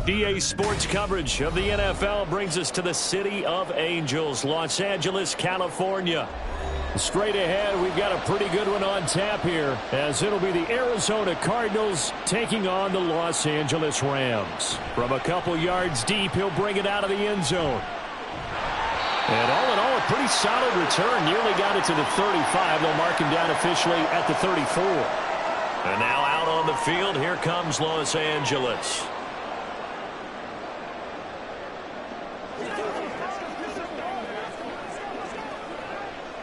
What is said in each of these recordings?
EA Sports coverage of the NFL brings us to the City of Angels, Los Angeles, California. Straight ahead, we've got a pretty good one on tap here, as it'll be the Arizona Cardinals taking on the Los Angeles Rams. From a couple yards deep, he'll bring it out of the end zone. And all in all, a pretty solid return. Nearly got it to the 35. They'll mark him down officially at the 34. And now out on the field, here comes Los Angeles.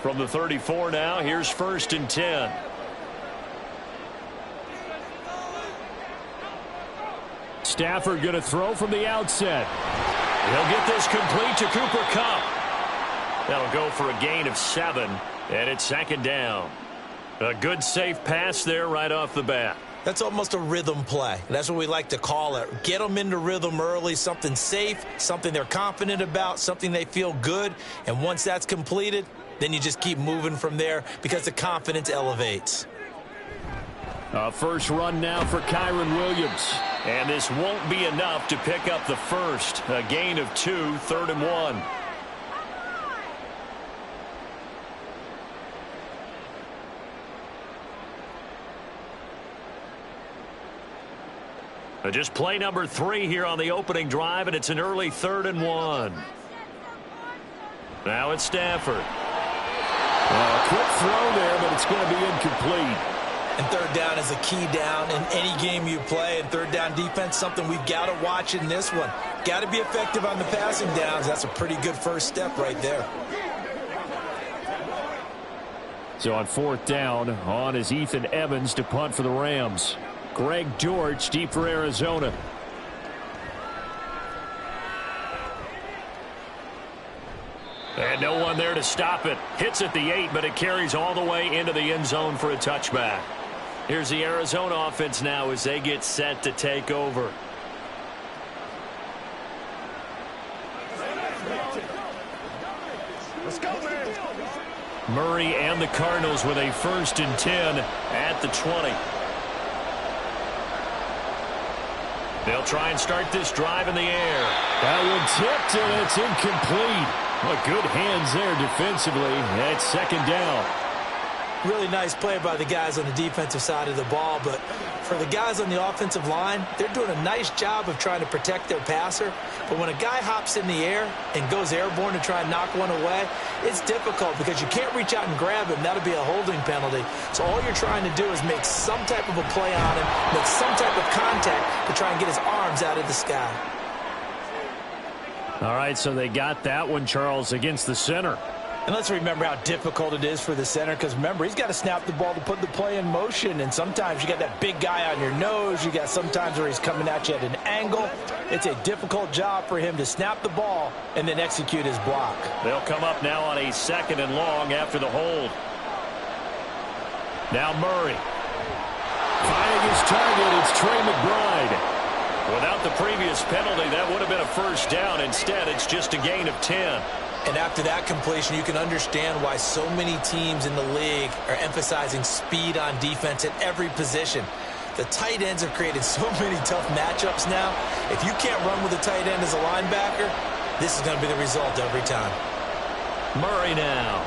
From the 34 now, here's 1st and 10. Stafford going to throw from the outset. He'll get this complete to Cooper Kupp. That'll go for a gain of 7, and it's 2nd down. A good, safe pass there right off the bat. That's almost a rhythm play. That's what we like to call it. Get them into rhythm early, something safe, something they're confident about, something they feel good. And once that's completed, then you just keep moving from there because the confidence elevates. First run now for Kyron Williams. And this won't be enough to pick up the first. A gain of 2, 3rd and 1. Just play number 3 here on the opening drive, and it's an early 3rd and 1. Now it's Stafford. A quick throw there, but it's going to be incomplete. And 3rd down is a key down in any game you play. And 3rd down defense, something we've got to watch in this one. Got to be effective on the passing downs. That's a pretty good first step right there. So on 4th down, on is Ethan Evans to punt for the Rams. Greg George deep for Arizona. And no one there to stop it. Hits at the 8, but it carries all the way into the end zone for a touchback. Here's the Arizona offense now as they get set to take over. Let's go, man. Murray and the Cardinals with a 1st and 10 at the 20. They'll try and start this drive in the air. That one tipped, and it's incomplete. Well, good hands there defensively. That's 2nd down. Really nice play by the guys on the defensive side of the ball, but for the guys on the offensive line, they're doing a nice job of trying to protect their passer. But when a guy hops in the air and goes airborne to try and knock one away, it's difficult because you can't reach out and grab him. That'll be a holding penalty. So all you're trying to do is make some type of a play on him, make some type of contact to try and get his arms out of the sky. All right, so they got that one, Charles, against the center. And let's remember how difficult it is for the center, because remember, he's got to snap the ball to put the play in motion, and sometimes you got that big guy on your nose. You got sometimes where he's coming at you at an angle. It's a difficult job for him to snap the ball and then execute his block. They'll come up now on a 2nd and long after the hold. Now Murray. Finding his target, it's Trey McBride. Without the previous penalty, that would have been a 1st down. Instead, it's just a gain of 10. And after that completion, you can understand why so many teams in the league are emphasizing speed on defense at every position. The tight ends have created so many tough matchups now. If you can't run with a tight end as a linebacker, this is going to be the result every time. Murray now.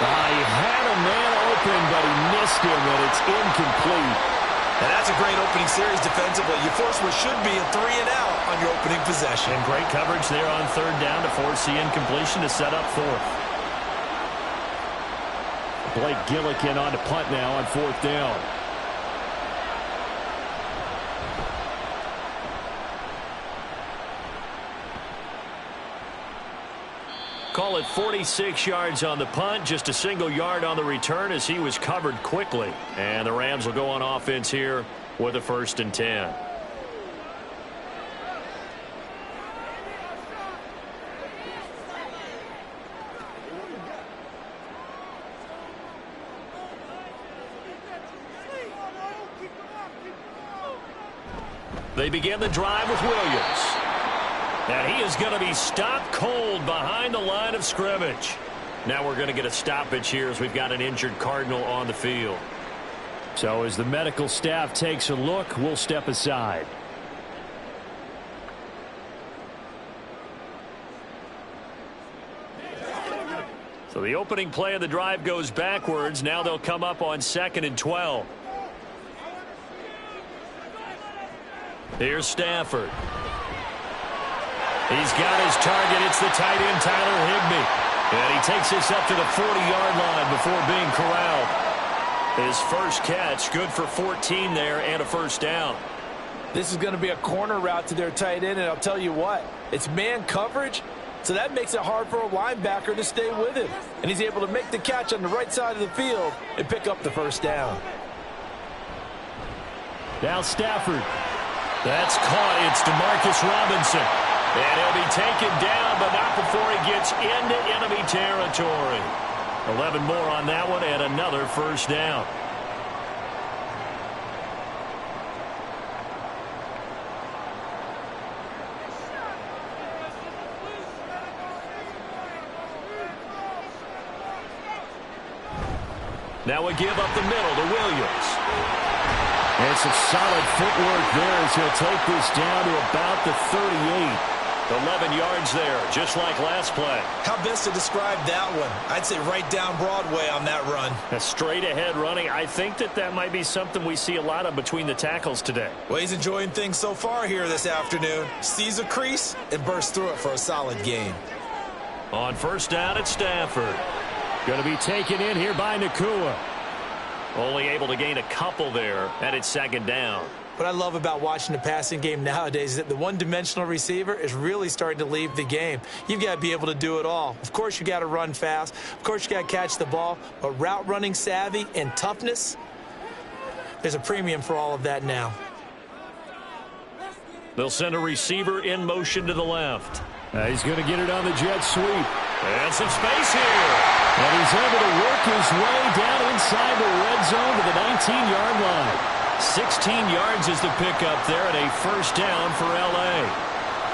He had a man open, but he missed him, and it's incomplete. And that's a great opening series defensively. You force what should be a 3-and-out on your opening possession. And great coverage there on 3rd down to force the incompletion to set up 4th. Blake Gillikin on to punt now on 4th down. Call it 46 yards on the punt, just a single yard on the return as he was covered quickly. And the Rams will go on offense here with a 1st and 10. They begin the drive with Williams. And he is going to be stopped cold behind the line of scrimmage. Now we're going to get a stoppage here as we've got an injured Cardinal on the field. So as the medical staff takes a look, we'll step aside. So the opening play of the drive goes backwards. Now they'll come up on 2nd and 12. Here's Stafford. He's got his target. It's the tight end, Tyler Higbee. And he takes this up to the 40-yard line before being corralled. His first catch, good for 14 there and a first down. This is going to be a corner route to their tight end, and I'll tell you what, it's man coverage, so that makes it hard for a linebacker to stay with him. And he's able to make the catch on the right side of the field and pick up the first down. Now Stafford. That's caught. It's DeMarcus Robinson. And he'll be taken down, but not before he gets into enemy territory. 11 more on that one and another first down. Now we give up the middle to Williams. And some solid footwork there as he'll take this down to about the 38. 11 yards there, just like last play. How best to describe that one? I'd say right down Broadway on that run. A straight ahead running. I think that might be something we see a lot of between the tackles today. Well, he's enjoying things so far here this afternoon. Sees a crease and bursts through it for a solid gain. On first down at Stafford. Going to be taken in here by Nakua. Only able to gain a couple there, and it's 2nd down. What I love about watching the passing game nowadays is that the one-dimensional receiver is really starting to leave the game. You've got to be able to do it all. Of course, you got to run fast. Of course, you got to catch the ball. But route running savvy and toughness, there's a premium for all of that now. They'll send a receiver in motion to the left. He's going to get it on the jet sweep. And some space here. And he's able to work his way down inside the red zone to the 19-yard line. 16 yards is the pickup there and a first down for L.A.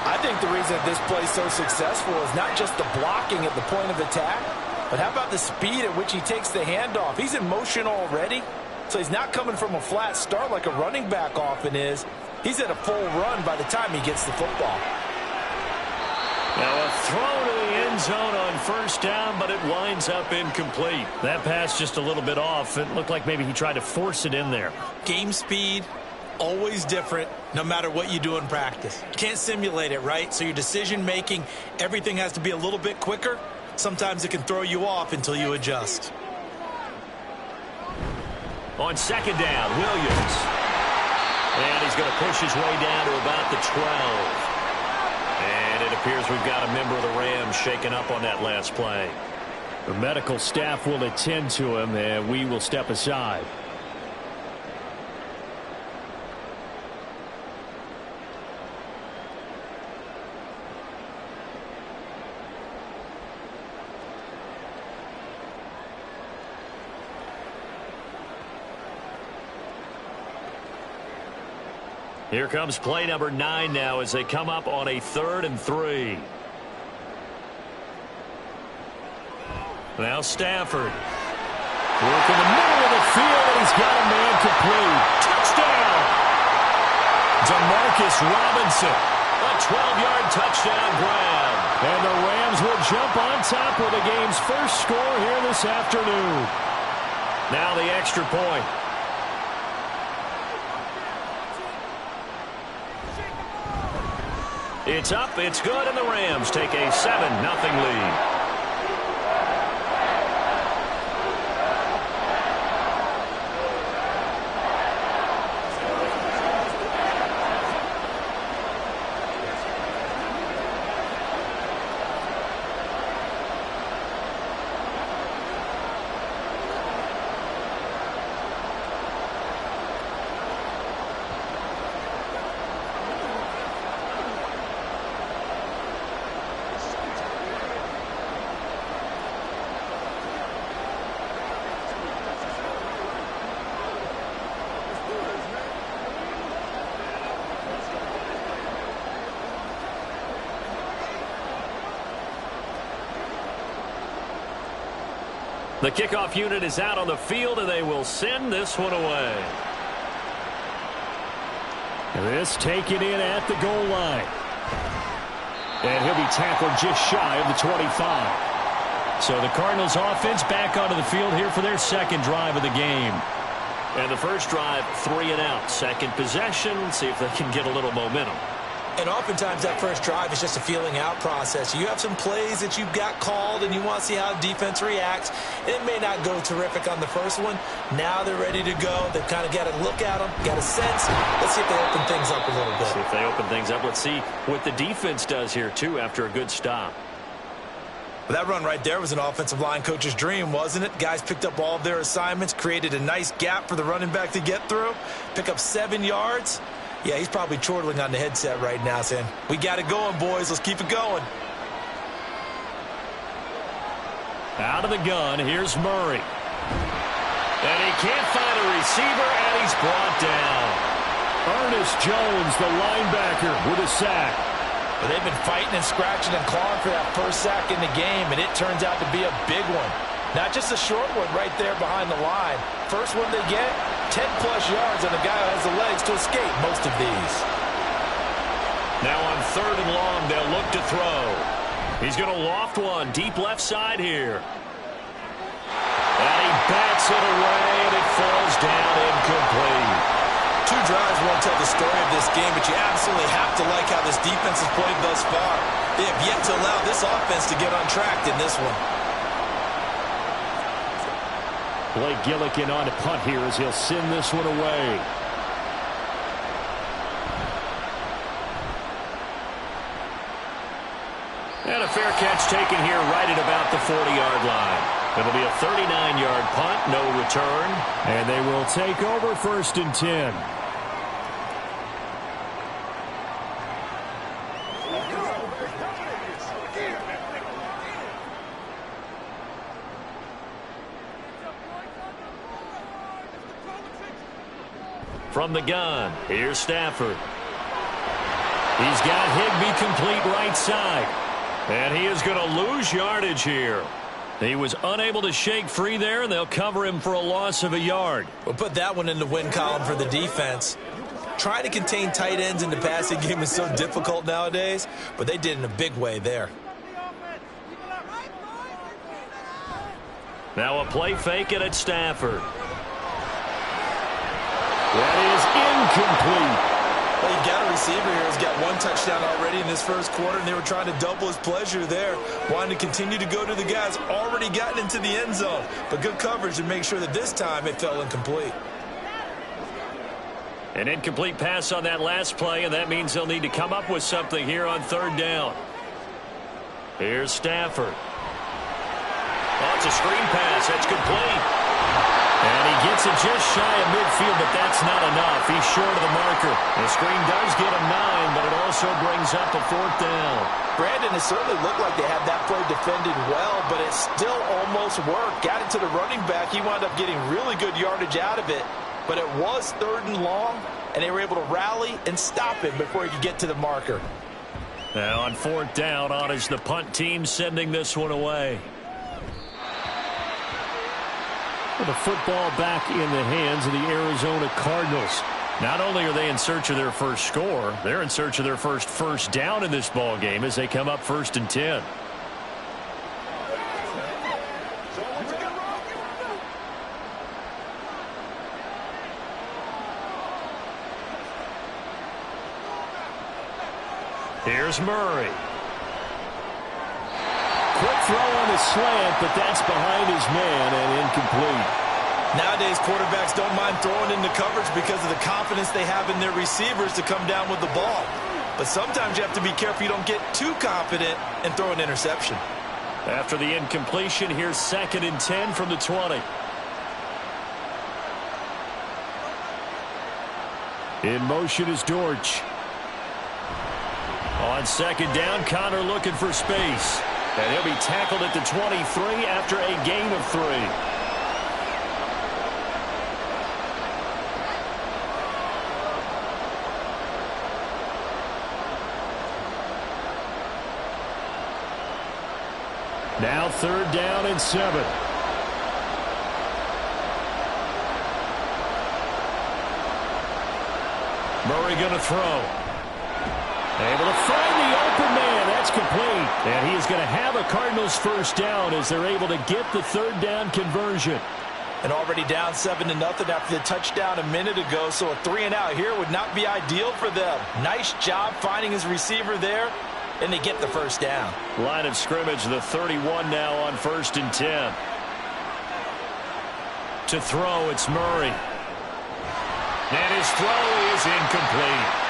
I think the reason that this play is so successful is not just the blocking at the point of attack, but how about the speed at which he takes the handoff? He's in motion already, so he's not coming from a flat start like a running back often is. He's at a full run by the time he gets the football. Now a throw to the end zone on first down, but it winds up incomplete. That pass just a little bit off. It looked like maybe he tried to force it in there. Game speed, always different, no matter what you do in practice. You can't simulate it, right? So your decision-making, everything has to be a little bit quicker. Sometimes it can throw you off until you adjust. On 2nd down, Williams. And he's going to push his way down to about the 12. And it appears we've got a member of the Rams shaken up on that last play. The medical staff will attend to him, and we will step aside. Here comes play number 9 now as they come up on a 3rd and 3. Now Stafford. Work in the middle of the field, and he's got a man complete. Touchdown! DeMarcus Robinson. A 12-yard touchdown grab. And the Rams will jump on top with the game's first score here this afternoon. Now the extra point. It's up, it's good, and the Rams take a 7-0 lead. The kickoff unit is out on the field, and they will send this one away. This taken in at the goal line. And he'll be tackled just shy of the 25. So the Cardinals offense back onto the field here for their second drive of the game. And the first drive, 3 and out. Second possession, see if they can get a little momentum. And oftentimes that first drive is just a feeling out process. You have some plays that you've got called and you want to see how defense reacts. It may not go terrific on the first one. Now they're ready to go. They've kind of got to look at them, got a sense. Let's see if they open things up a little bit. See if they open things up. Let's see what the defense does here, too, after a good stop. Well, that run right there was an offensive line coach's dream, wasn't it? Guys picked up all of their assignments, created a nice gap for the running back to get through, pick up 7 yards. Yeah, he's probably chortling on the headset right now saying, we got it going, boys. Let's keep it going. Out of the gun, here's Murray. And he can't find a receiver, and he's brought down. Ernest Jones, the linebacker, with a sack. But they've been fighting and scratching and clawing for that first sack in the game, and it turns out to be a big one. Not just a short one right there behind the line. First one they get, 10-plus yards, and the guy who has the legs to escape most of these. Now on 3rd and long, they'll look to throw. He's going to loft one deep left side here. And he bats it away, and it falls down incomplete. 2 drives won't tell the story of this game, but you absolutely have to like how this defense has played thus far. They have yet to allow this offense to get untracked in this one. Blake Gillikin on to punt here as he'll send this one away. And a fair catch taken here right at about the 40-yard line. It'll be a 39-yard punt, no return. And they will take over 1st and 10. From the gun, here's Stafford. He's got Higbee complete right side. And he is going to lose yardage here. He was unable to shake free there, and they'll cover him for a loss of a yard. We'll put that one in the win column for the defense. Trying to contain tight ends in the passing game is so difficult nowadays, but they did in a big way there. Now a play fake it at Stafford. That is incomplete. Well, you got a receiver here who's got 1 touchdown already in this first quarter, and they were trying to double his pleasure there, wanting to continue to go to the guys already gotten into the end zone. But good coverage to make sure that this time it fell incomplete. An incomplete pass on that last play, and that means they'll need to come up with something here on 3rd down. Here's Stafford. Oh, it's a screen pass. That's complete. And he gets it just shy of midfield, but that's not enough. He's short of the marker. The screen does get him 9, but it also brings up a 4th down. Brandon, it certainly looked like they had that play defended well, but it still almost worked. Got it to the running back. He wound up getting really good yardage out of it, but it was 3rd and long, and they were able to rally and stop him before he could get to the marker. Now on 4th down, on is the punt team sending this one away. The football back in the hands of the Arizona Cardinals. Not only are they in search of their first score, they're in search of their first down in this ball game as they come up 1st and 10. Here's Murray. Quick throw on the slant, but that's behind his man and incomplete. Nowadays, quarterbacks don't mind throwing into coverage because of the confidence they have in their receivers to come down with the ball. But sometimes you have to be careful you don't get too confident and throw an interception. After the incompletion, here's 2nd and 10 from the 20. In motion is Dortch. On 2nd down, Connor looking for space. And he'll be tackled at the 23 after a gain of 3. Now 3rd down and 7. Murray going to throw. Able to find the open man. That's That's complete. And he is going to have a Cardinals first down as they're able to get the third down conversion. And already down 7-0 after the touchdown a minute ago, so a 3-and-out here would not be ideal for them. Nice job finding his receiver there, and they get the first down. Line of scrimmage, the 31 now on 1st and 10. To throw, it's Murray. And his throw is incomplete.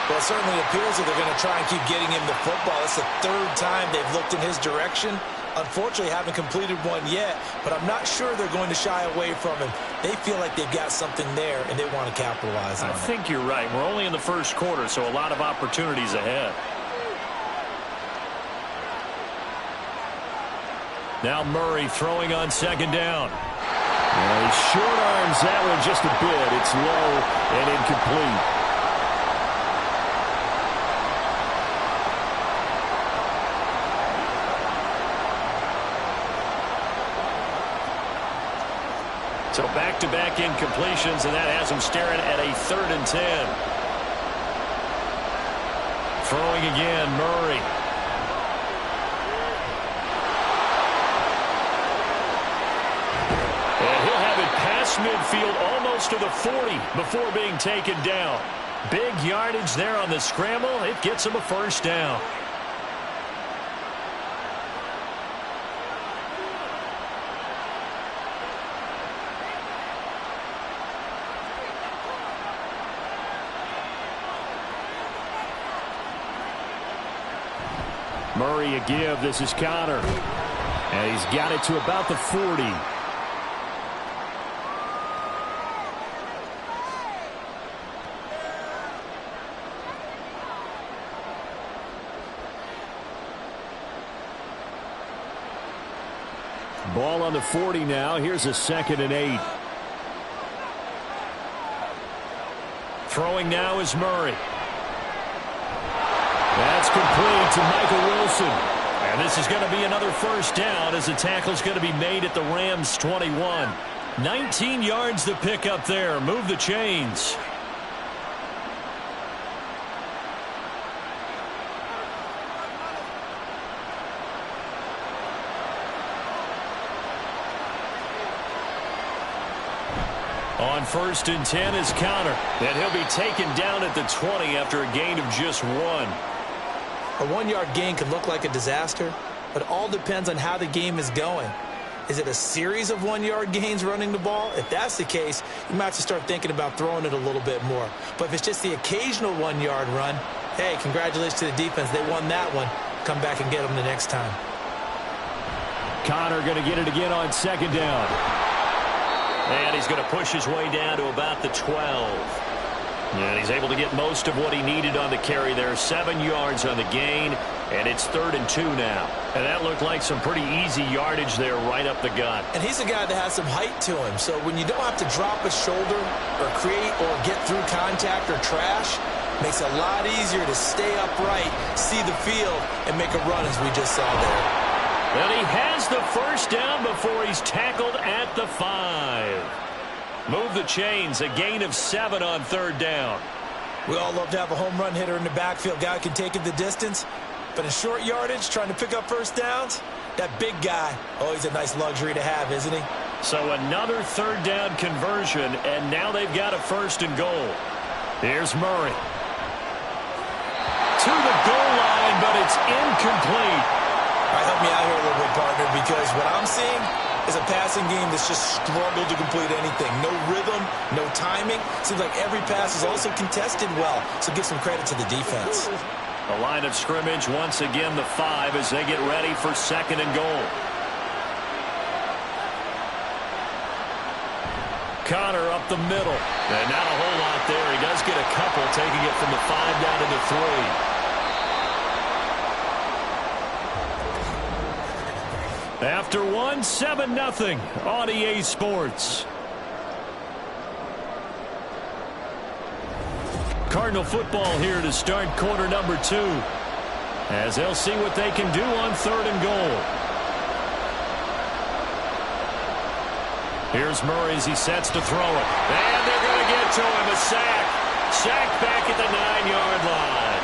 Well, it certainly appears that they're going to try and keep getting him the football. It's the third time they've looked in his direction. Unfortunately, haven't completed one yet, but I'm not sure they're going to shy away from him. They feel like they've got something there, and they want to capitalize on it. I think you're right. We're only in the first quarter, so a lot of opportunities ahead. Now Murray throwing on 2nd down. He short arms that one just a bit. It's low and incomplete. So back-to-back incompletions, and that has him staring at a 3rd and 10. Throwing again, Murray. And he'll have it past midfield, almost to the 40 before being taken down. Big yardage there on the scramble. It gets him a first down. Murray a give. This is Connor. And he's got it to about the 40. Ball on the 40 now. Here's a 2nd and 8. Throwing now is Murray. That's complete to Michael Wilson. And this is going to be another first down as the tackle's going to be made at the Rams' 21. 19 yards to pick up there. Move the chains. On 1st and 10 is Connor. And he'll be taken down at the 20 after a gain of just 1. A 1-yard gain could look like a disaster, but it all depends on how the game is going. Is it a series of 1-yard gains running the ball? If that's the case, you might have to start thinking about throwing it a little bit more. But if it's just the occasional 1-yard run, hey, congratulations to the defense. They won that one. Come back and get them the next time. Connor going to get it again on 2nd down. And he's going to push his way down to about the 12. And he's able to get most of what he needed on the carry there. 7 yards on the gain, and it's 3rd and 2 now. And that looked like some pretty easy yardage there right up the gut. And he's a guy that has some height to him. So when you don't have to drop a shoulder or create or get through contact or trash, makes it a lot easier to stay upright, see the field, and make a run as we just saw there. And he has the first down before he's tackled at the 5. Move the chains, a gain of 7 on 3rd down. We all love to have a home run hitter in the backfield. Guy can take it the distance. But in short yardage, trying to pick up first downs, that big guy, always a nice luxury to have, isn't he? So another 3rd down conversion, and now they've got a 1st and goal. Here's Murray. To the goal line, but it's incomplete. All right, help me out here a little bit, partner, because what I'm seeing is a passing game that's just struggled to complete anything. No rhythm, no timing. Seems like every pass is also contested well, so give some credit to the defense. The line of scrimmage, once again, the 5 as they get ready for 2nd and goal. Connor up the middle. And not a whole lot there. He does get a couple, taking it from the 5 down to the 3. After 1, 7-0 on EA Sports. Cardinal football here to start quarter number 2. As they'll see what they can do on 3rd and goal. Here's Murray as he sets to throw it. And they're going to get to him. A sack. Sack back at the 9-yard line.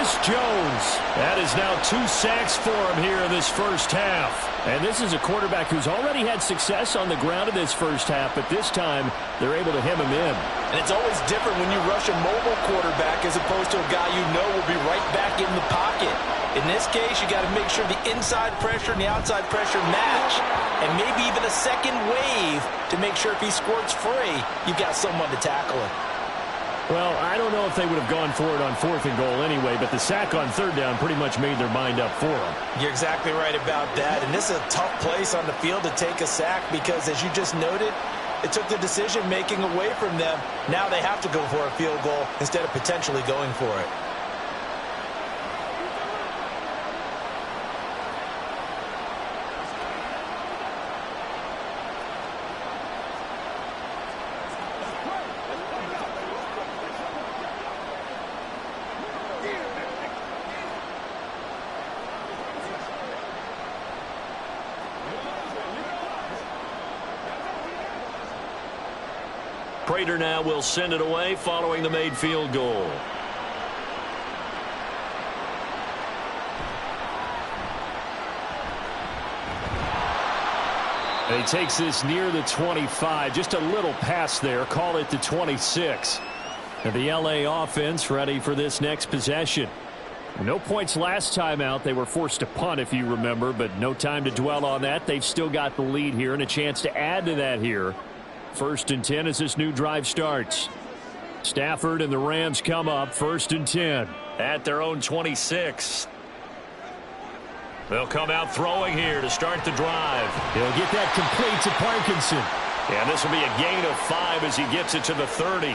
Chris Jones. That is now 2 sacks for him here in this first half. And this is a quarterback who's already had success on the ground in this first half, but this time they're able to hem him in. And it's always different when you rush a mobile quarterback as opposed to a guy you know will be right back in the pocket. In this case, you got to make sure the inside pressure and the outside pressure match, and maybe even a second wave to make sure if he squirts free, you've got someone to tackle him. Well, I don't know if they would have gone for it on 4th and goal anyway, but the sack on 3rd down pretty much made their mind up for them. You're exactly right about that, and this is a tough place on the field to take a sack because, as you just noted, it took the decision-making away from them. Now they have to go for a field goal instead of potentially going for it. Prater now will send it away following the made field goal. And he takes this near the 25. Just a little pass there. Call it the 26. And the LA offense ready for this next possession. No points last time out. They were forced to punt, if you remember, but no time to dwell on that. They've still got the lead here and a chance to add to that here. 1st and 10 as this new drive starts. Stafford and the Rams come up 1st and 10 at their own 26. They'll come out throwing here to start the drive. He'll get that complete to Parkinson. And this will be a gain of 5 as he gets it to the 30.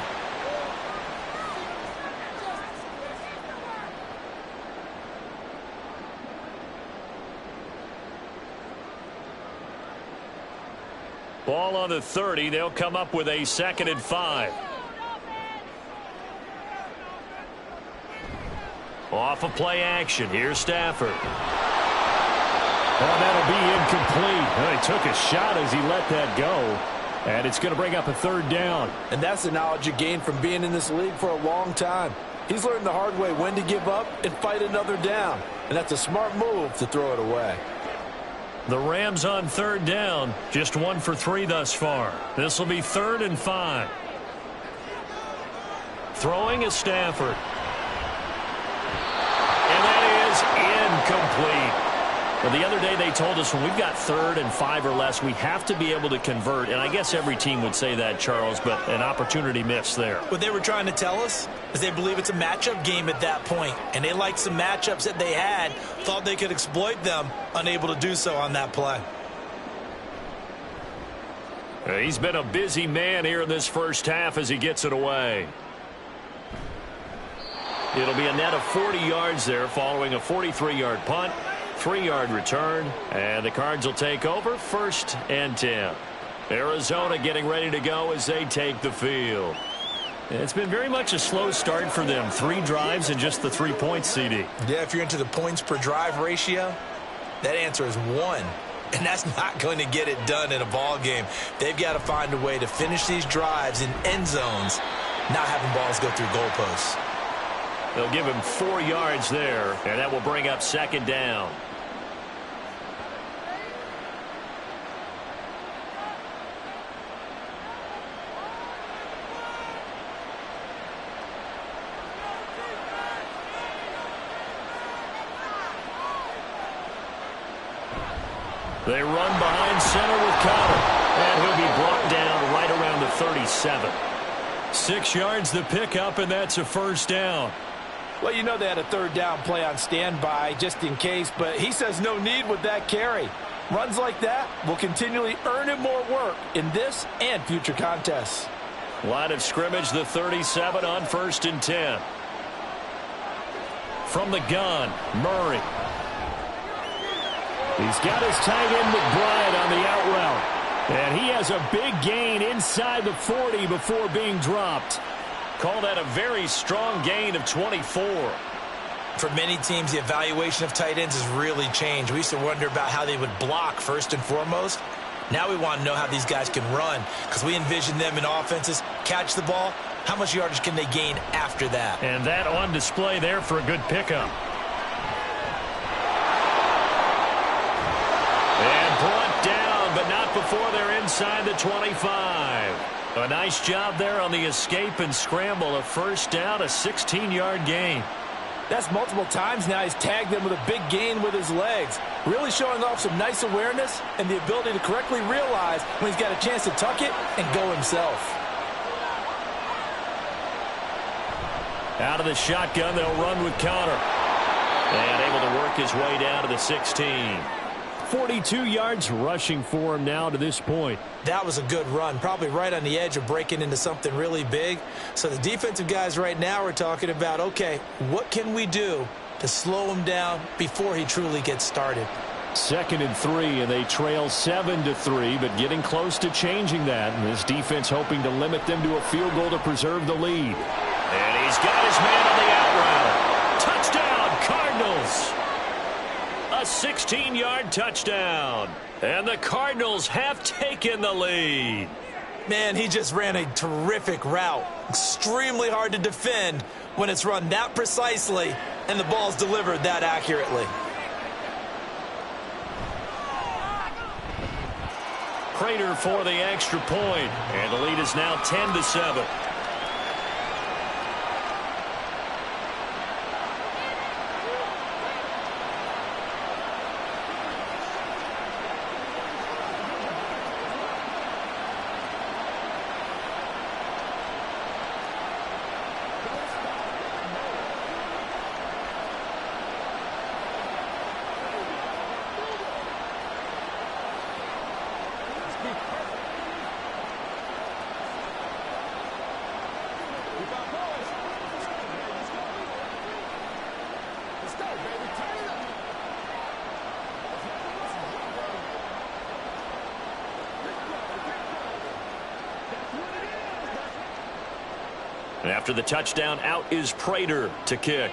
Ball on the 30. They'll come up with a 2nd and 5. Off of play action. Here's Stafford. Oh, that'll be incomplete. Well, he took a shot as he let that go. And it's going to bring up a 3rd down. And that's the knowledge you gain from being in this league for a long time. He's learned the hard way when to give up and fight another down. And that's a smart move to throw it away. The Rams on 3rd down, just 1 for 3 thus far. This will be 3rd and 5. Throwing is Stafford. And that is incomplete. Well, the other day they told us when we've got 3rd and 5 or less, we have to be able to convert. And I guess every team would say that, Charles, but an opportunity missed there. What they were trying to tell us is they believe it's a matchup game at that point. And they liked some matchups that they had, thought they could exploit them, unable to do so on that play. He's been a busy man here in this first half as he gets it away. It'll be a net of 40 yards there following a 43-yard punt. 3-yard return, and the Cards will take over 1st and 10. Arizona getting ready to go as they take the field. It's been very much a slow start for them. 3 drives and just the 3 points, CD. Yeah, if you're into the points per drive ratio, that answer is 1. And that's not going to get it done in a ball game. They've got to find a way to finish these drives in end zones, not having balls go through goalposts. They'll give him 4 yards there, and that will bring up 2nd down. They run behind center with Cotter, and he'll be brought down right around the 37. 6 yards the pickup, and that's a 1st down. Well, you know they had a 3rd down play on standby just in case, but he says no need with that carry. Runs like that will continually earn him more work in this and future contests. Line of scrimmage, the 37 on 1st and 10. From the gun, Murray. He's got his tight end McBride on the out route. And he has a big gain inside the 40 before being dropped. Call that a very strong gain of 24. For many teams, the evaluation of tight ends has really changed. We used to wonder about how they would block first and foremost. Now we want to know how these guys can run because we envision them in offenses, catch the ball, how much yardage can they gain after that? And that on display there for a good pickup. And brought down, but not before they're inside the 25. A nice job there on the escape and scramble. A first down, a 16-yard gain. That's multiple times now he's tagged them with a big gain with his legs. Really showing off some nice awareness and the ability to correctly realize when he's got a chance to tuck it and go himself. Out of the shotgun, they'll run with Connor. And able to work his way down to the 16. 42 yards rushing for him now to this point. That was a good run, probably right on the edge of breaking into something really big. So the defensive guys right now are talking about, okay, what can we do to slow him down before he truly gets started? 2nd and 3, and they trail 7-3, but getting close to changing that. And this defense hoping to limit them to a field goal to preserve the lead. And he's got his man on the out route. Touchdown, Cardinals! A 16-yard touchdown. And the Cardinals have taken the lead. Man, he just ran a terrific route. Extremely hard to defend when it's run that precisely and the ball's delivered that accurately. Prater for the extra point. And the lead is now 10-7. And after the touchdown, out is Prater to kick.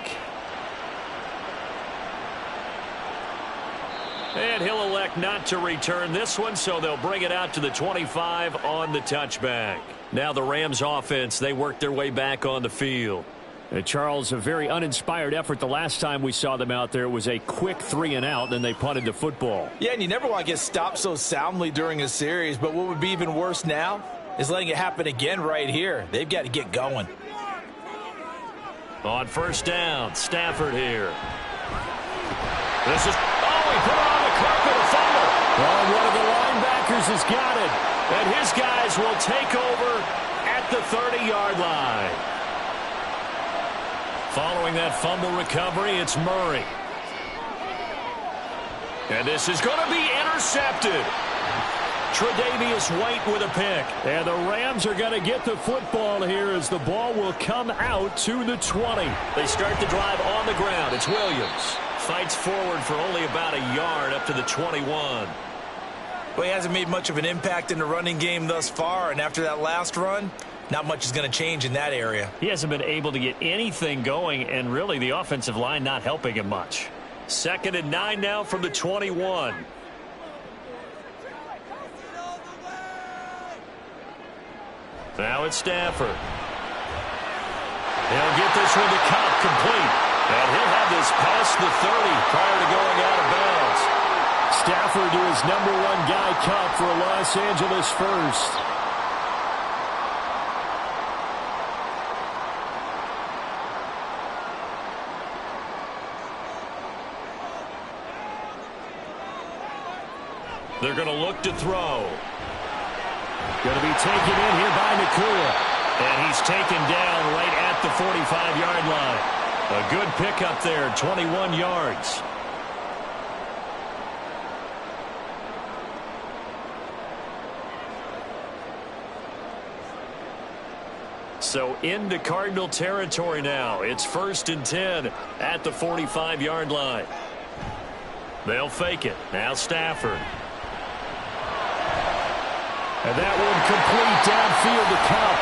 And he'll elect not to return this one, so they'll bring it out to the 25 on the touchback. Now the Rams offense, they work their way back on the field. And Charles, a very uninspired effort. The last time we saw them out there, it was a quick 3-and-out, then they punted the football. Yeah, and you never want to get stopped so soundly during a series, but what would be even worse now is letting it happen again right here. They've got to get going. On first down, Stafford here. This is, oh, he put it on the carpet, a fumble. Oh, one of the linebackers has got it. And his guys will take over at the 30-yard line. Following that fumble recovery, it's Murray. And this is going to be intercepted. Tre'Davious White with a pick. And the Rams are going to get the football here as the ball will come out to the 20. They start the drive on the ground. It's Williams. Fights forward for only about a yard up to the 21. Well, he hasn't made much of an impact in the running game thus far, and after that last run, not much is going to change in that area. He hasn't been able to get anything going, and really the offensive line not helping him much. 2nd and 9 now from the 21. Now it's Stafford. He'll get this one to Cobb complete. And he'll have this past the 30 prior to going out of bounds. Stafford to his #1 guy, Cobb, for a Los Angeles first. They're going to look to throw. Going to be taken in here by Nakua. And he's taken down right at the 45-yard line. A good pickup there, 21 yards. So into Cardinal territory now. It's 1st and 10 at the 45-yard line. They'll fake it. Now Stafford. And that one complete downfield to Cup.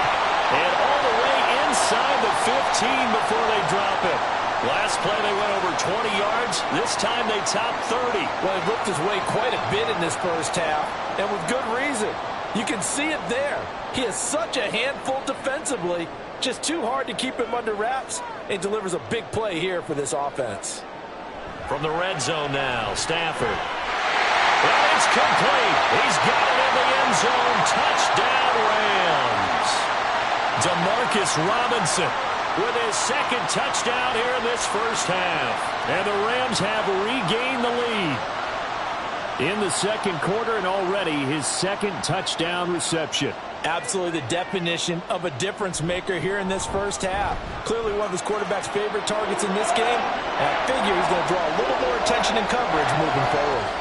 And all the way inside the 15 before they drop it. Last play they went over 20 yards. This time they topped 30. Well, he looked his way quite a bit in this first half, and with good reason. You can see it there. He is such a handful defensively. Just too hard to keep him under wraps, and delivers a big play here for this offense. From the red zone now, Stafford. Well, it's complete. He's got it in the end zone. Touchdown, Rams. Demarcus Robinson with his second touchdown here in this first half. And the Rams have regained the lead in the second quarter, and already his second touchdown reception. Absolutely the definition of a difference maker here in this first half. Clearly one of his quarterback's favorite targets in this game. And I figure he's going to draw a little more attention and coverage moving forward.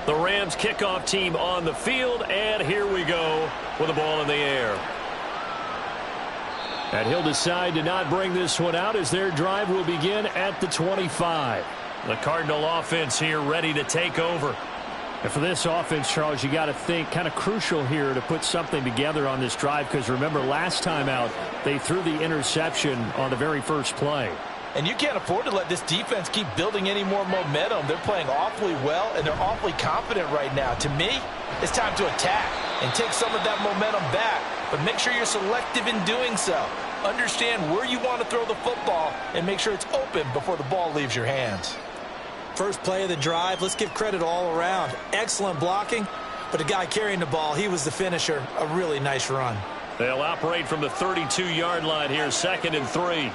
The Rams kickoff team on the field, and here we go with the ball in the air. And he'll decide to not bring this one out as their drive will begin at the 25. The Cardinal offense here ready to take over. And for this offense, Charles, you got to think kind of crucial here to put something together on this drive, because remember last time out they threw the interception on the very first play. And you can't afford to let this defense keep building any more momentum. They're playing awfully well, and they're awfully confident right now. To me, it's time to attack and take some of that momentum back. But make sure you're selective in doing so. Understand where you want to throw the football and make sure it's open before the ball leaves your hands. First play of the drive, let's give credit all around. Excellent blocking, but the guy carrying the ball, he was the finisher. A really nice run. They'll operate from the 32-yard line here, 2nd and 3.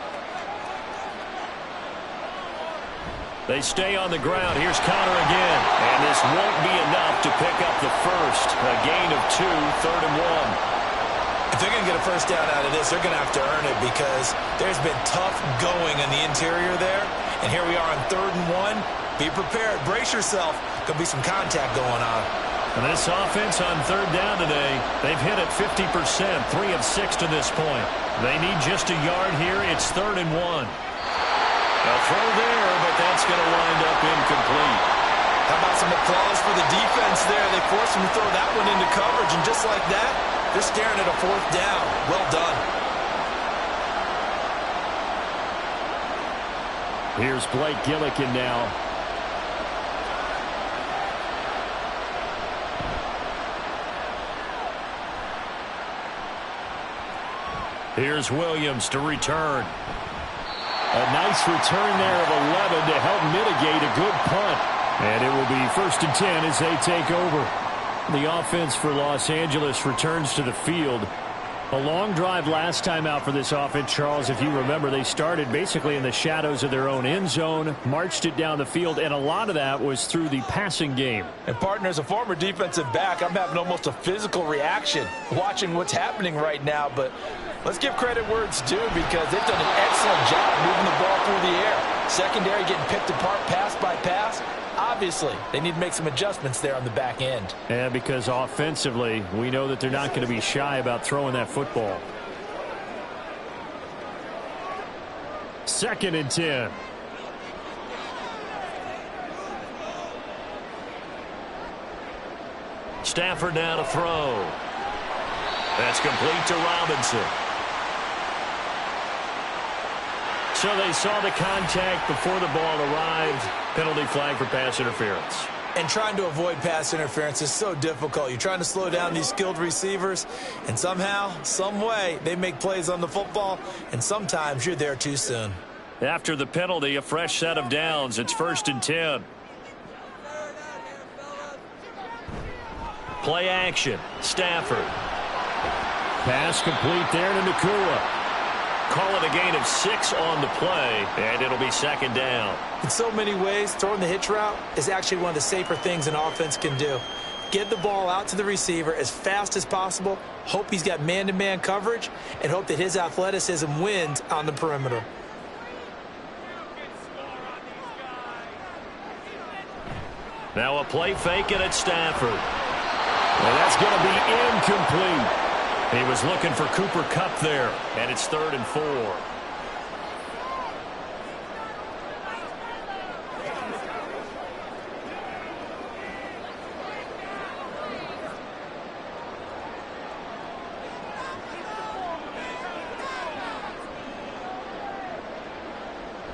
They stay on the ground. Here's Connor again. And this won't be enough to pick up the first. A gain of 2, 3rd and 1. If they're going to get a first down out of this, they're going to have to earn it, because there's been tough going in the interior there. And here we are on 3rd and 1. Be prepared. Brace yourself. Could be some contact going on. And this offense on 3rd down today, they've hit it 50%, 3 of 6 to this point. They need just a yard here. It's 3rd and 1. A throw there, but that's going to wind up incomplete. How about some applause for the defense there? They forced him to throw that one into coverage, and just like that, they're staring at a 4th down. Well done. Here's Blake Gillikin now. Here's Williams to return. A nice return there of 11 to help mitigate a good punt. And it will be 1st and 10 as they take over. The offense for Los Angeles returns to the field. A long drive last time out for this offense, Charles. If you remember, they started basically in the shadows of their own end zone, marched it down the field, and a lot of that was through the passing game. And partner, as a former defensive back, I'm having almost a physical reaction watching what's happening right now. But let's give credit where it's due, because they've done an excellent job moving the ball through the air. Secondary getting picked apart pass by pass. Obviously, they need to make some adjustments there on the back end. And because offensively, we know that they're not going to be shy about throwing that football. 2nd and 10. Stafford now to throw. That's complete to Robinson. So they saw the contact before the ball arrived. Penalty flag for pass interference. And trying to avoid pass interference is so difficult. You're trying to slow down these skilled receivers, and somehow, some way, they make plays on the football, and sometimes you're there too soon. After the penalty, a fresh set of downs. It's 1st and 10. Play action. Stafford. Pass complete there to Nakua. Call it a gain of 6 on the play, and it'll be 2nd down. In so many ways, throwing the hitch route is actually one of the safer things an offense can do. get the ball out to the receiver as fast as possible, hope he's got man-to-man coverage, and hope that his athleticism wins on the perimeter. Now a play fake, and it's Stafford. And that's going to be incomplete. He was looking for Cooper Kupp there, and it's 3rd and 4.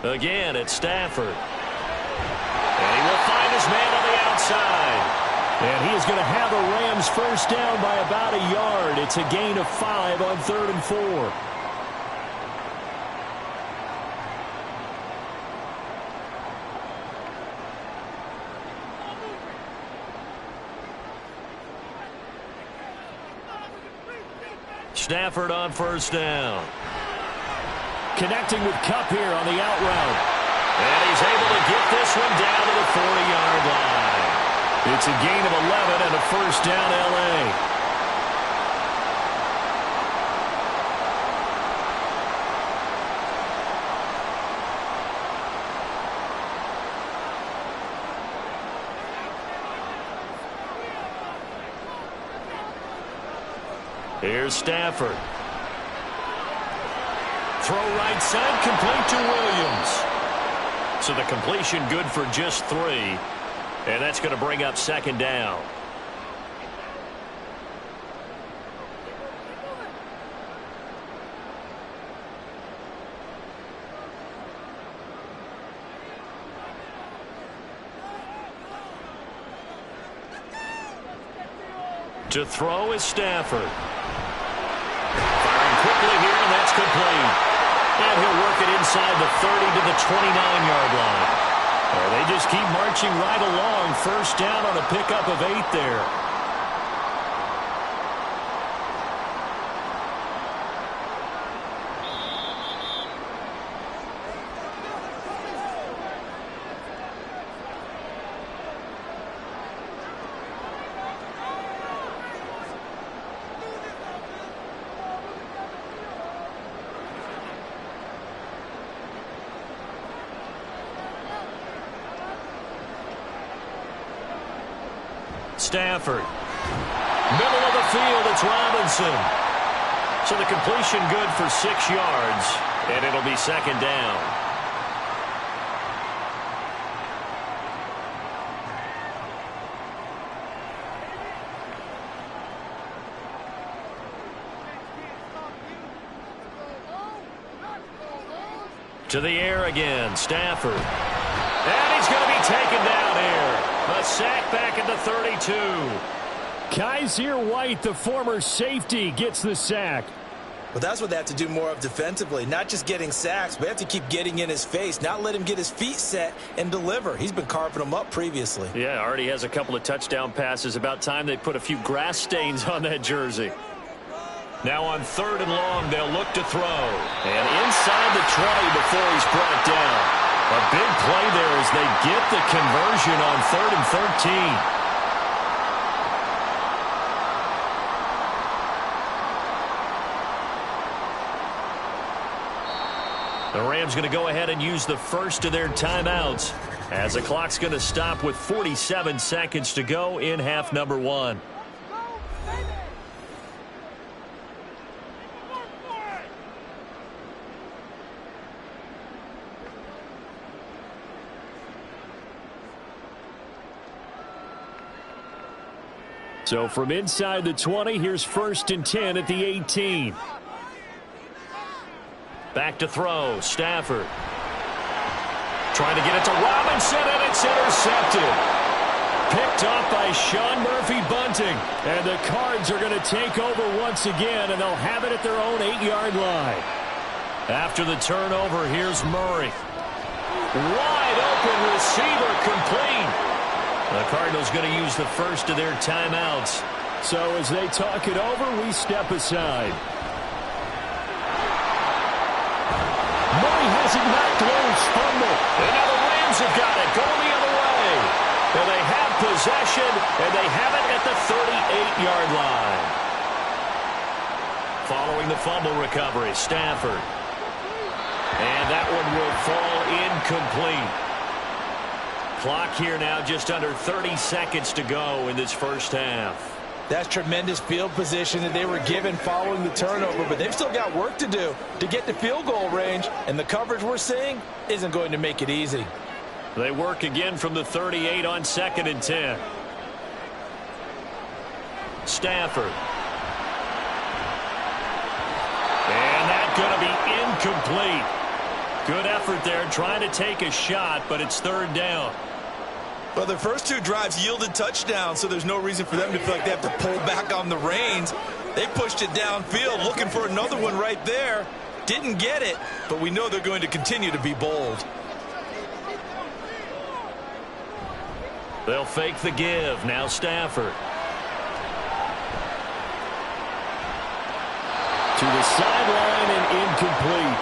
Again, it's Stafford. And he will find his man on the outside. And he is going to have a Rams first down by about a yard. It's a gain of 5 on 3rd and 4. Stafford on first down. Connecting with Kupp here on the out route. And he's able to get this one down to the 40-yard line. It's a gain of 11 and a first down, L.A. Here's Stafford. Throw right side, complete to Williams. So the completion good for just 3. And that's going to bring up 2nd down. To throw is Stafford. Firing quickly here, and that's complete. And he'll work it inside the 30 to the 29-yard line. Well, they just keep marching right along. First down on a pickup of 8 there. Stafford. Middle of the field, it's Robinson. So the completion good for 6 yards, and it'll be 2nd down. To the air again, Stafford. And he's going to be taken down here. A sack back at the 32. Kaiser White, the former safety, gets the sack. Well, that's what they have to do more of defensively. Not just getting sacks, but they have to keep getting in his face, not let him get his feet set and deliver. He's been carving them up previously. Yeah, already has a couple of touchdown passes. About time they put a few grass stains on that jersey. Now on 3rd and long, they'll look to throw. And inside the 20 before he's brought down. A big play there as they get the conversion on 3rd and 13. The Rams going to go ahead and use the first of their timeouts as the clock's going to stop with 47 seconds to go in half number 1. So from inside the 20, here's 1st and 10 at the 18. Back to throw, Stafford. Trying to get it to Robinson, and it's intercepted. Picked off by Sean Murphy-Bunting. And the Cards are going to take over once again, and they'll have it at their own 8-yard line. After the turnover, here's Murray. Wide open receiver, complete. The Cardinals going to use the first of their timeouts. So as they talk it over, we step aside. Murray has it knocked loose. Fumble. And now the Rams have got it. Going the other way. And they have possession, and they have it at the 8-yard line. Following the fumble recovery, Stafford. And that one will fall incomplete. Clock here now just under 30 seconds to go in this first half. That's tremendous field position that they were given following the turnover, but they've still got work to do to get to field goal range, and the coverage we're seeing isn't going to make it easy. They work again from the 38 on 2nd and 10. Stafford. And that's going to be incomplete. Good effort there trying to take a shot, but it's 3rd down. Well, their first 2 drives yielded touchdowns, so there's no reason for them to feel like they have to pull back on the reins. They pushed it downfield, looking for another one right there. Didn't get it, but we know they're going to continue to be bold. They'll fake the give. Now Stafford. To the sideline and incomplete.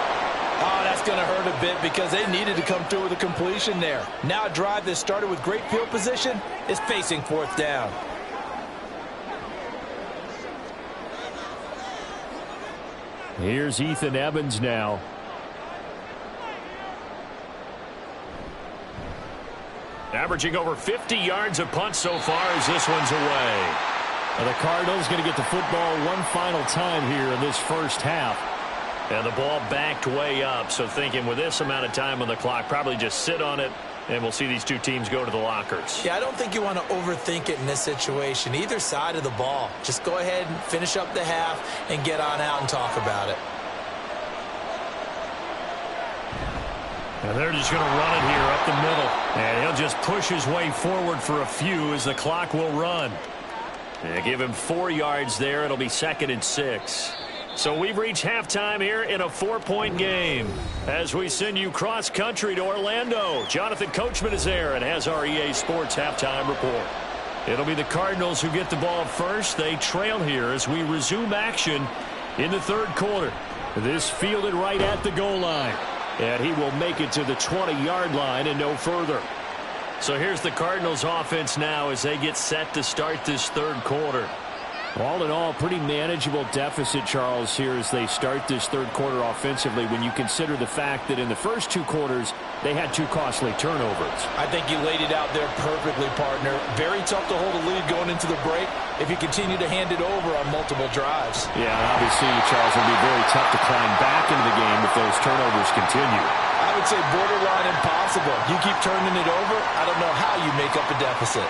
Oh, that's going to hurt a bit because they needed to come through with a completion there. Now a drive that started with great field position is facing 4th down. Here's Ethan Evans now. Averaging over 50 yards a punt so far as this one's away. And the Cardinals going to get the football one final time here in this first half. And the ball backed way up, so thinking with this amount of time on the clock, probably just sit on it, and we'll see these 2 teams go to the lockers. Yeah, I don't think you want to overthink it in this situation. Either side of the ball. Just go ahead and finish up the half and get on out and talk about it. And they're just going to run it here up the middle. And he'll just push his way forward for a few as the clock will run. And give him 4 yards there. It'll be 2nd and 6. So we've reached halftime here in a 4-point game. As we send you cross-country to Orlando, Jonathan Coachman is there and has our EA Sports halftime report. It'll be the Cardinals who get the ball first. They trail here as we resume action in the 3rd quarter. This fielded right at the goal line. And he will make it to the 20-yard line and no further. So here's the Cardinals offense now as they get set to start this 3rd quarter. All in all, pretty manageable deficit, Charles, here as they start this 3rd quarter offensively when you consider the fact that in the first 2 quarters, they had 2 costly turnovers. I think you laid it out there perfectly, partner. Very tough to hold a lead going into the break if you continue to hand it over on multiple drives. Yeah, obviously, Charles, it'll be very tough to climb back into the game if those turnovers continue. I would say borderline impossible. You keep turning it over, I don't know how you make up a deficit.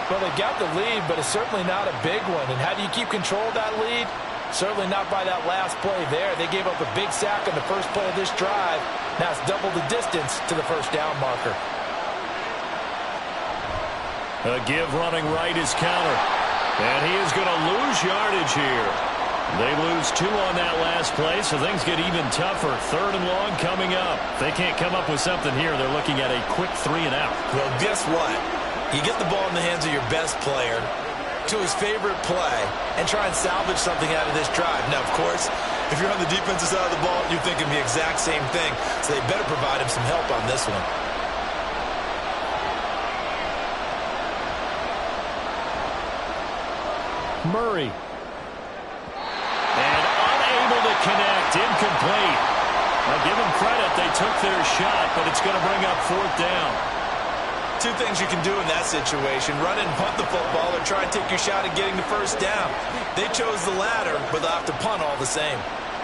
Well, they got the lead, but it's certainly not a big one. And how do you keep control of that lead? Certainly not by that last play there. They gave up a big sack on the first play of this drive. Now it's double the distance to the first down marker. A give running right is counter. And he is going to lose yardage here. They lose 2 on that last play, so things get even tougher. 3rd and long coming up. If they can't come up with something here, they're looking at a quick 3 and out. Well, guess what? You get the ball in the hands of your best player to his favorite play and try and salvage something out of this drive. Now, of course, if you're on the defensive side of the ball, you're thinking the exact same thing. So they better provide him some help on this one. Murray. And unable to connect. Incomplete. Now give them credit. They took their shot, but it's going to bring up 4th down. 2 things you can do in that situation. Run and punt the football or try and take your shot at getting the first down. They chose the latter, but they'll have to punt all the same.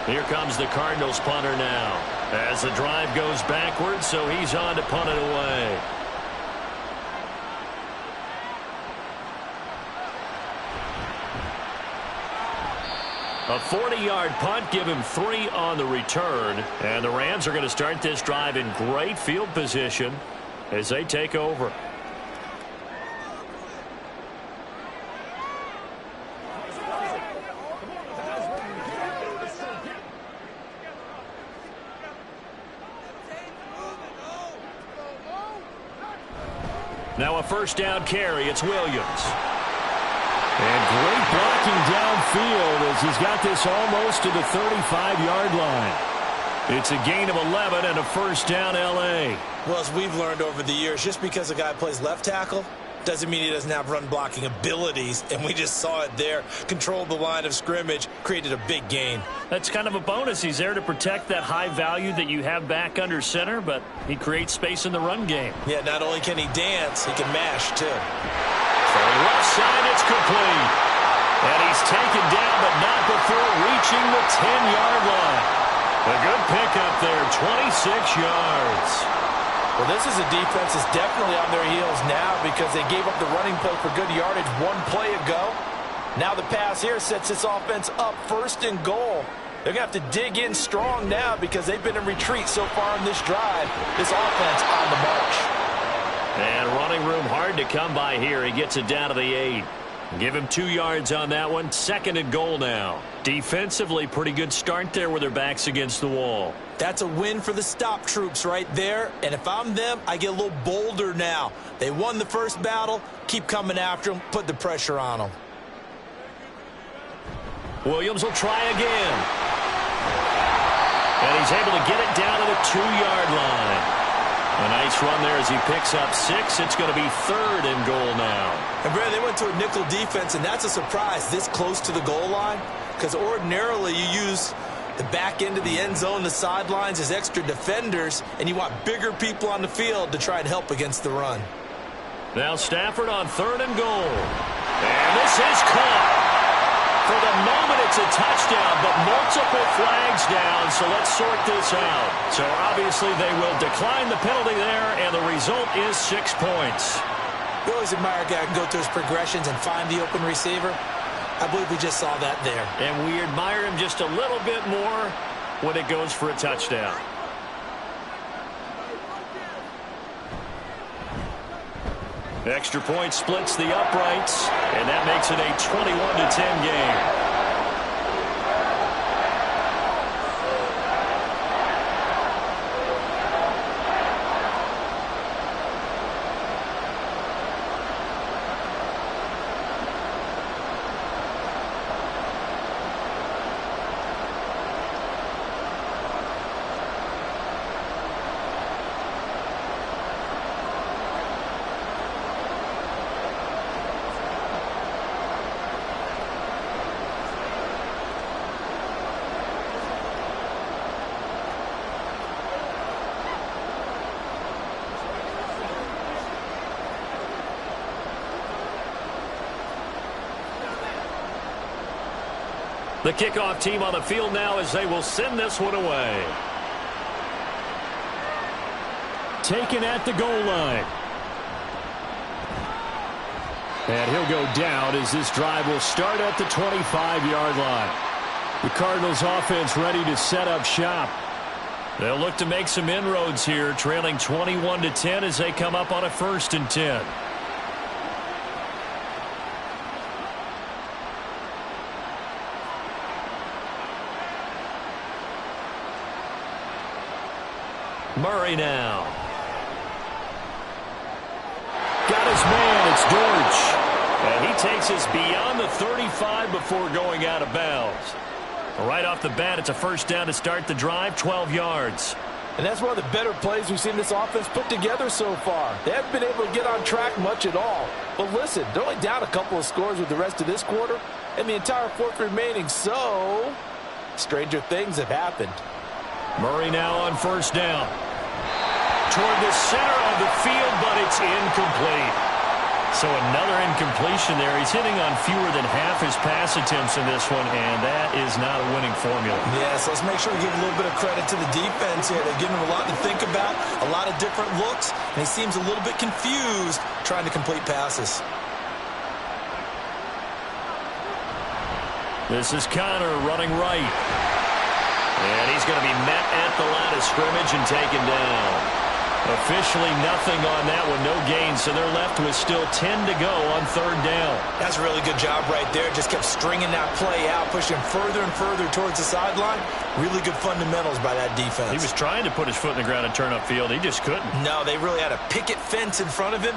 Here comes the Cardinals punter now. As the drive goes backwards, so he's on to punt it away. A 40-yard punt, give him 3 on the return. And the Rams are going to start this drive in great field position as they take over. Now a first down carry. It's Williams. And great blocking downfield as he's got this almost to the 35-yard line. It's a gain of 11 and a first down, L.A. Well, as we've learned over the years, just because a guy plays left tackle doesn't mean he doesn't have run-blocking abilities, and we just saw it there. Controlled the line of scrimmage, created a big gain. That's kind of a bonus. He's there to protect that high value that you have back under center, but he creates space in the run game. Yeah, not only can he dance, he can mash, too. So left side, it's complete. And he's taken down, but not before reaching the 10-yard line. A good pickup there, 26 yards. Well, this is a defense that's definitely on their heels now because they gave up the running play for good yardage one play ago. Now the pass here sets this offense up 1st and goal. They're going to have to dig in strong now because they've been in retreat so far in this drive. This offense on the march. And running room hard to come by here. He gets it down to the 8. Give him 2 yards on that one. 2nd and goal now. Defensively, pretty good start there with their backs against the wall. That's a win for the stop troops right there. And if I'm them, I get a little bolder now. They won the first battle. Keep coming after them. Put the pressure on them. Williams will try again. And he's able to get it down to the 2-yard line. A nice run there as he picks up 6. It's going to be 3rd and goal now. And Brad, they went to a nickel defense, and that's a surprise this close to the goal line. Because ordinarily you use the back end of the end zone, the sidelines as extra defenders, and you want bigger people on the field to try and help against the run. Now Stafford on 3rd and goal. And this is caught. For the moment, it's a touchdown, but multiple flags down, so let's sort this out. So obviously they will decline the penalty there, and the result is 6 points. You always admire a guy who can go to his progressions and find the open receiver. I believe we just saw that there. And we admire him just a little bit more when it goes for a touchdown. Extra point splits the uprights, and that makes it a 21-10 game. The kickoff team on the field now as they will send this one away. Taken at the goal line. And he'll go down as this drive will start at the 25-yard line. The Cardinals offense ready to set up shop. They'll look to make some inroads here, trailing 21-10 as they come up on a 1st and 10. Murray now. Got his man. It's Dortch. And he takes us beyond the 35 before going out of bounds. Right off the bat, it's a 1st down to start the drive, 12 yards. And that's one of the better plays we've seen this offense put together so far. They haven't been able to get on track much at all. But listen, they're only down a couple of scores with the rest of this quarter and the entire 4th remaining. So, stranger things have happened. Murray now on 1st down. Toward the center of the field, but it's incomplete. So another incompletion there. He's hitting on fewer than half his pass attempts in this one, and that is not a winning formula. Yes, let's make sure we give a little bit of credit to the defense here. They're giving him a lot to think about, a lot of different looks, and he seems a little bit confused trying to complete passes. This is Connor running right. And he's going to be met at the line of scrimmage and taken down. Officially nothing on that one, no gain, so they're left with still 10 to go on 3rd down. That's a really good job right there. Just kept stringing that play out, pushing further and further towards the sideline. Really good fundamentals by that defense. He was trying to put his foot in the ground and turn upfield. He just couldn't. No, they really had a picket fence in front of him.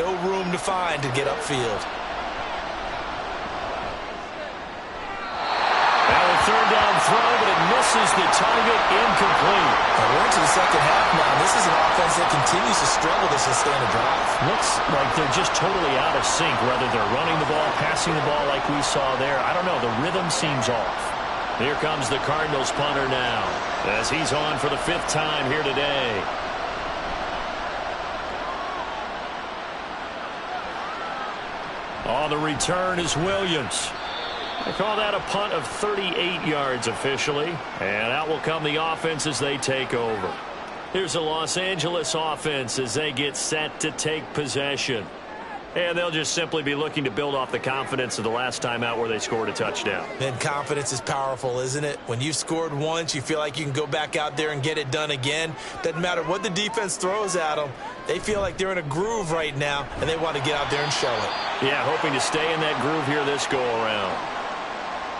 No room to find to get upfield. Now a 3rd down throw, but it misses the target, incomplete. Now we're into the 2nd half now. This is an offense as it continues to struggle to sustain a drive. Looks like they're just totally out of sync, whether they're running the ball, passing the ball like we saw there. I don't know. The rhythm seems off. Here comes the Cardinals punter now, as he's on for the 5th time here today. On the return is Williams. They call that a punt of 38 yards officially. And out will come the offense as they take over. Here's the Los Angeles offense as they get set to take possession. And they'll just simply be looking to build off the confidence of the last time out where they scored a touchdown. And confidence is powerful, isn't it? When you've scored once, you feel like you can go back out there and get it done again. Doesn't matter what the defense throws at them. They feel like they're in a groove right now, and they want to get out there and show it. Yeah, hoping to stay in that groove here this go-around.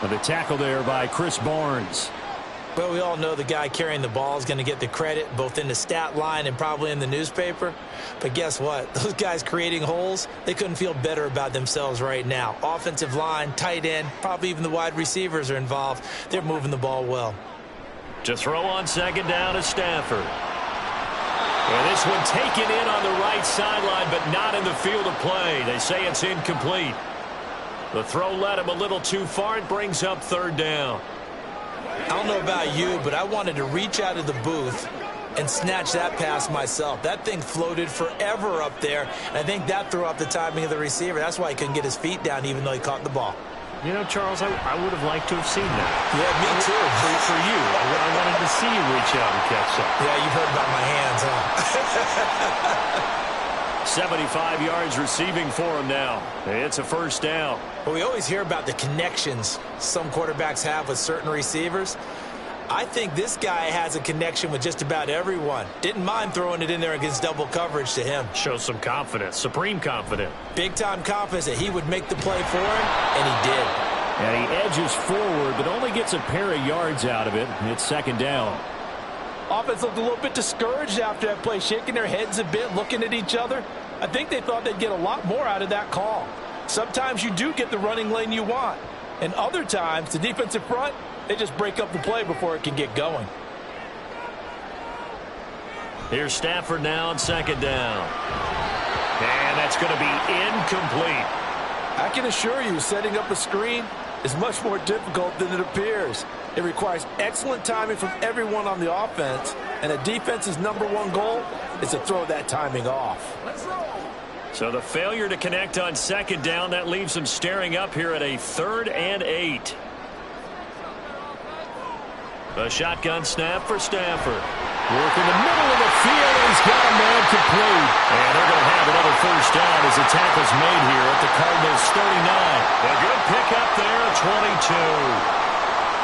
The tackle there by Chris Barnes. Well, we all know the guy carrying the ball is going to get the credit, both in the stat line and probably in the newspaper. But guess what? Those guys creating holes, they couldn't feel better about themselves right now. Offensive line, tight end, probably even the wide receivers are involved. They're moving the ball well. To throw on second down is Stafford. And this one taken in on the right sideline, but not in the field of play. They say it's incomplete. The throw led him a little too far. It brings up 3rd down. I don't know about you, but I wanted to reach out of the booth and snatch that pass myself. That thing floated forever up there, and I think that threw off the timing of the receiver. That's why he couldn't get his feet down even though he caught the ball. You know, Charles, I would have liked to have seen that. Yeah, me too. For you. I wanted to see you reach out and catch something. Yeah, you've heard about my hands, huh? 75 yards receiving for him now. It's a 1st down. Well, we always hear about the connections some quarterbacks have with certain receivers. I think this guy has a connection with just about everyone. Didn't mind throwing it in there against double coverage to him. Shows some confidence, supreme confidence. Big-time confidence that he would make the play for him, and he did. And he edges forward, but only gets a pair of yards out of it. It's 2nd down. Offense looked a little bit discouraged after that play, shaking their heads a bit, looking at each other. I think they thought they'd get a lot more out of that call. Sometimes you do get the running lane you want, and other times the defensive front, they just break up the play before it can get going. Here's Stafford now on 2nd down. And that's going to be incomplete. I can assure you, setting up a screen is much more difficult than it appears. It requires excellent timing from everyone on the offense, and a defense's #1 goal is to throw that timing off. So the failure to connect on 2nd down, that leaves them staring up here at a 3rd and 8. A shotgun snap for Stafford. Work in the middle of the field, and he's got a man complete. And they're going to have another 1st down as the tackle's made here at the Cardinals 39. A good pickup there, 22.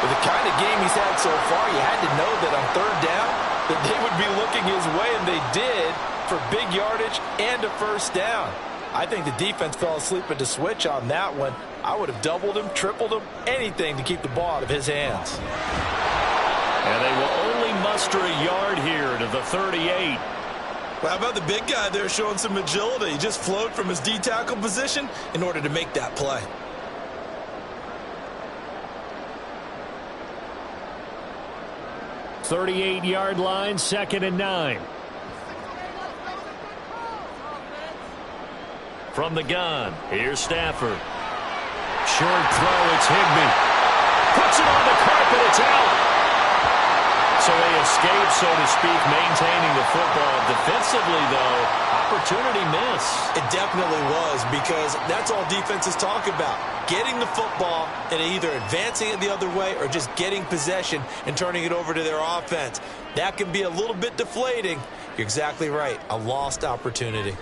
With the kind of game he's had so far, you had to know that on 3rd down that they would be looking his way, and they did, for big yardage and a 1st down. I think the defense fell asleep at the switch on that one. I would have doubled him, tripled him, anything to keep the ball out of his hands. And they will only muster a yard here to the 38. Well, how about the big guy there showing some agility? He just flowed from his D-tackle position in order to make that play. .38-yard line, 2nd and 9. From the gun, here's Stafford. Short throw, it's Higbee. Puts it on the carpet, it's out. So they escape, so to speak, maintaining the football. Defensively, though, opportunity miss. It definitely was, because that's all defenses talk about. Getting the football and either advancing it the other way or just getting possession and turning it over to their offense. That can be a little bit deflating. You're exactly right. A lost opportunity.